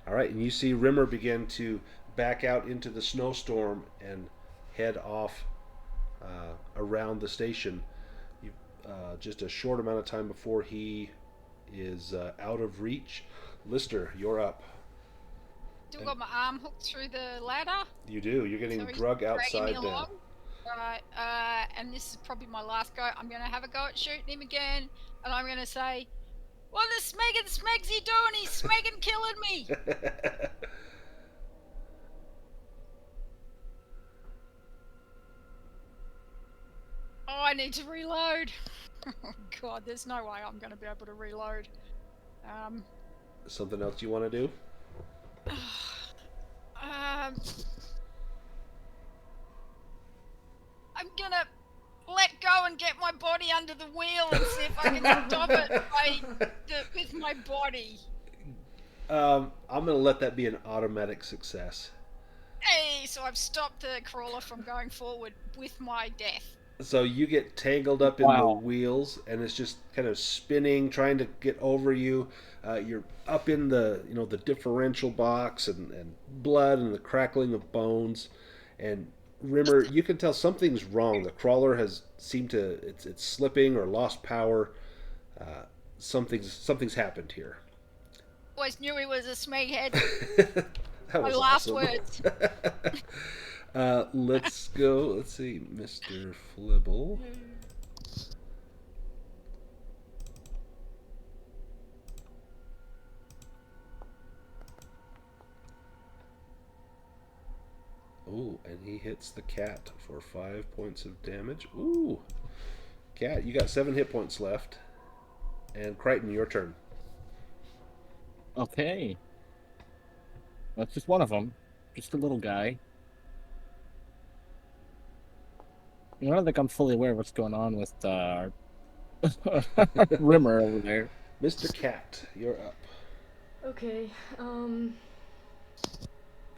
All right, and you see Rimmer begin to back out into the snowstorm and head off around the station. Just a short amount of time before he is out of reach. Lister, you're up. Still got my arm hooked through the ladder. You do. You're getting So he's drug dragging outside me now. along. Right, and this is probably my last go. I'm gonna have a go at shooting him again, and I'm gonna say, "What is Smeg and Smegsy doing? He's Smegging killing me." Oh, I need to reload. Oh God, there's no way I'm gonna be able to reload. Something else you want to do? I'm gonna let go and get my body under the wheel and see if I can stop it with my body. I'm going to let that be an automatic success. Hey, so I've stopped the crawler from going forward with my death. So you get tangled up in the Wow. wheels, and it's just kind of spinning, trying to get over you. You're up in the the differential box, and blood and the crackling of bones. And Rimmer, you can tell something's wrong. The crawler has seemed to it's slipping or lost power. Something's happened here. Always knew he was a smeghead. That My was last awesome. words. Let's go. Let's see, Mr. Flibble. Ooh, and he hits the cat for 5 points of damage. Ooh, cat, you got 7 hit points left. And Crichton, your turn. Okay. That's just one of them. Just a little guy. I don't think I'm fully aware of what's going on with Rimmer over there. Mr. Cat, you're up. Okay.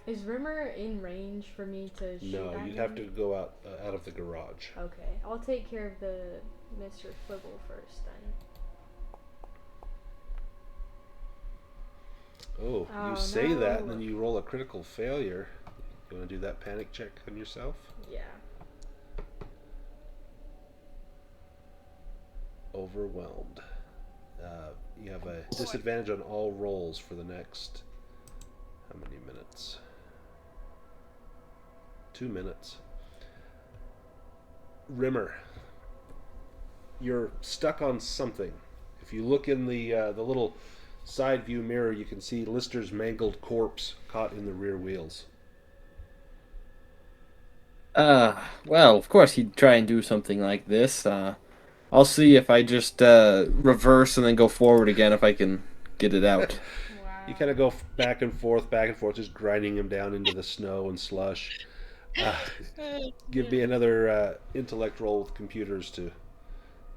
Is Rimmer in range for me to shoot No, at you'd him? have to go out of the garage. Okay, I'll take care of the Mr. Flibble first then. Oh, Oh, you say that, and no. then you roll a critical failure. You want to do that panic check on yourself? Yeah. Overwhelmed. You have a disadvantage on all rolls for the next, how many minutes? 2 minutes. Rimmer, you're stuck on something. If you look in the little side view mirror, you can see Lister's mangled corpse caught in the rear wheels. Well, of course he'd try and do something like this. I'll see if I just reverse and then go forward again if I can get it out. Wow. You kind of go back and forth, just grinding him down into the snow and slush. Give me another intellect roll with computers to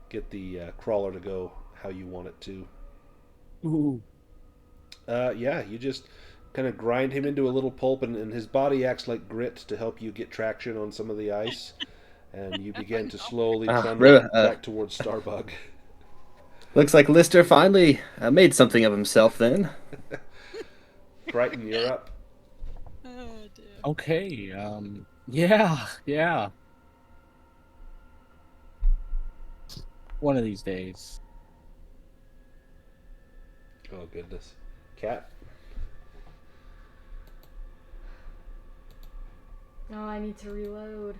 get the crawler to go how you want it to. Ooh. Yeah, you just kind of grind him into a little pulp, and his body acts like grit to help you get traction on some of the ice, and you begin to slowly trundle back towards Starbug. Looks like Lister finally made something of himself then. Crichton, you're up. Oh dear. Okay. Yeah. One of these days. Oh, goodness. Cat? Oh, I need to reload.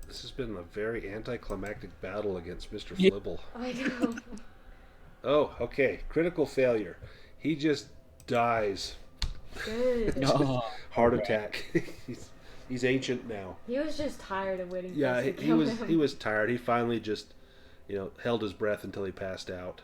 This has been a very anticlimactic battle against Mr. Yeah. Flibble. I know. Oh, okay. Critical failure. He just dies. Good. Oh, Heart attack. he's ancient now. He was just tired of waiting for Yeah, us to he kill was him. he was tired. He finally just, held his breath until he passed out.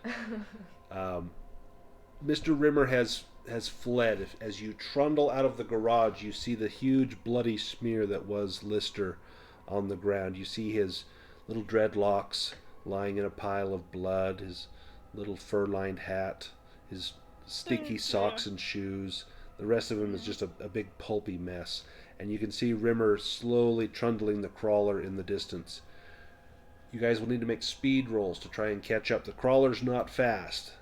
Mr. Rimmer has fled. As you trundle out of the garage, you see the huge bloody smear that was Lister on the ground. You see his little dreadlocks lying in a pile of blood, his little fur-lined hat, his stinky socks and shoes. The rest of him is just a big pulpy mess. And you can see Rimmer slowly trundling the crawler in the distance. You guys will need to make speed rolls to try and catch up. The crawler's not fast,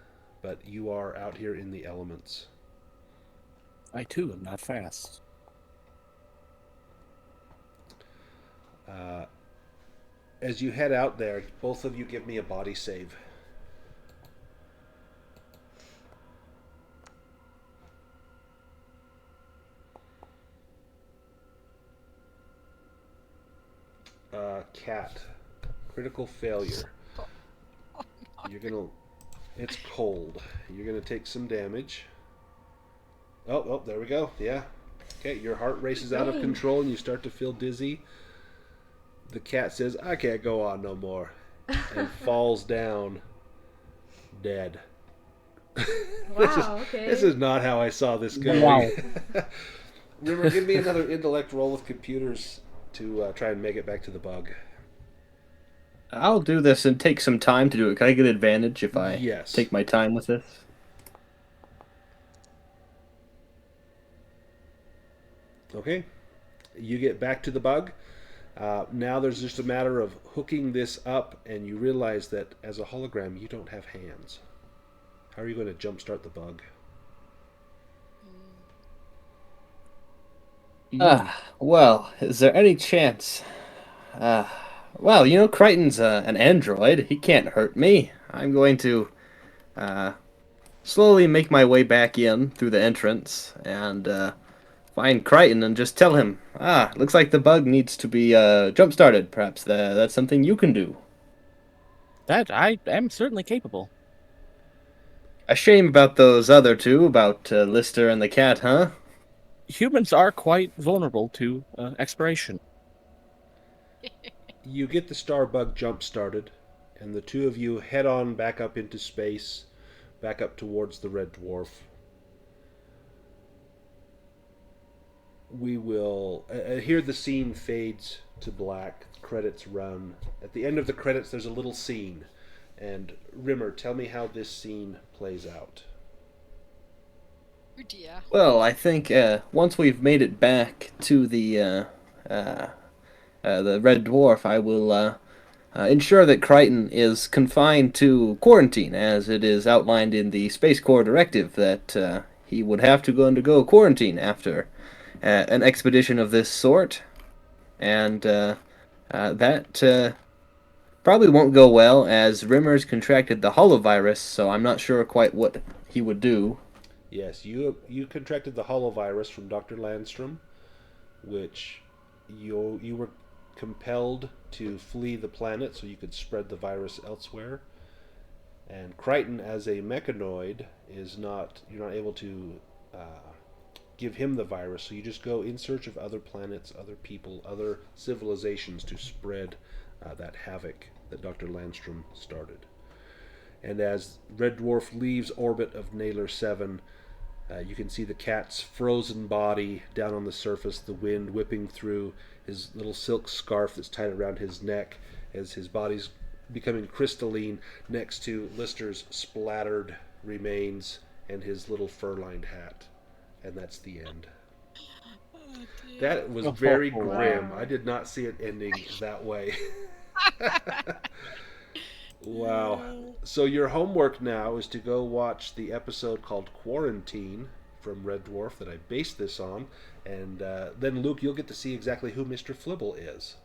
but you are out here in the elements. I too am not fast. As you head out there, both of you give me a body save. Cat, critical failure. It's cold. You're gonna take some damage. Oh, there we go. Yeah. Okay, your heart races out of control and you start to feel dizzy. The cat says, "I can't go on no more," and falls down dead. Wow, okay. This is not how I saw this going. Wow. Rimmer, give me another intellect roll with computers to try and make it back to the bug. I'll do this and take some time to do it. Can I get advantage if I take my time with this? Okay. You get back to the bug. Now there's just a matter of hooking this up, and you realize that as a hologram, you don't have hands. How are you going to jumpstart the bug? Well, is there any chance? Well, Crichton's an android. He can't hurt me. I'm going to slowly make my way back in through the entrance and find Crichton and just tell him, looks like the bug needs to be jump-started. Perhaps that's something you can do. That I am certainly capable. A shame about those other two, about Lister and the cat, huh? Humans are quite vulnerable to expiration. You get the Starbug jump started, and the two of you head on back up into space, back up towards the Red Dwarf. We will... here the scene fades to black, credits run. At the end of the credits there's a little scene, and Rimmer, tell me how this scene plays out. Oh dear. Well, I think once we've made it back to the Red Dwarf, I will ensure that Crichton is confined to quarantine, as it is outlined in the Space Corps directive that he would have to undergo quarantine after an expedition of this sort. And that probably won't go well, as Rimmer's contracted the holovirus, so I'm not sure quite what he would do. Yes, you contracted the holovirus from Dr. Landstrom, which you were compelled to flee the planet so you could spread the virus elsewhere. And Crichton, as a mechanoid, you're not able to give him the virus, so you just go in search of other planets, other people, other civilizations to spread that havoc that Dr. Landstrom started. And as Red Dwarf leaves orbit of Naylor 7, you can see the cat's frozen body down on the surface, the wind whipping through his little silk scarf that's tied around his neck as his body's becoming crystalline next to Lister's splattered remains and his little fur-lined hat. And that's the end. That was very grim. Wow. I did not see it ending that way. Wow. So your homework now is to go watch the episode called Quarantine from Red Dwarf that I based this on, and then Luke, you'll get to see exactly who Mr. Flibble is.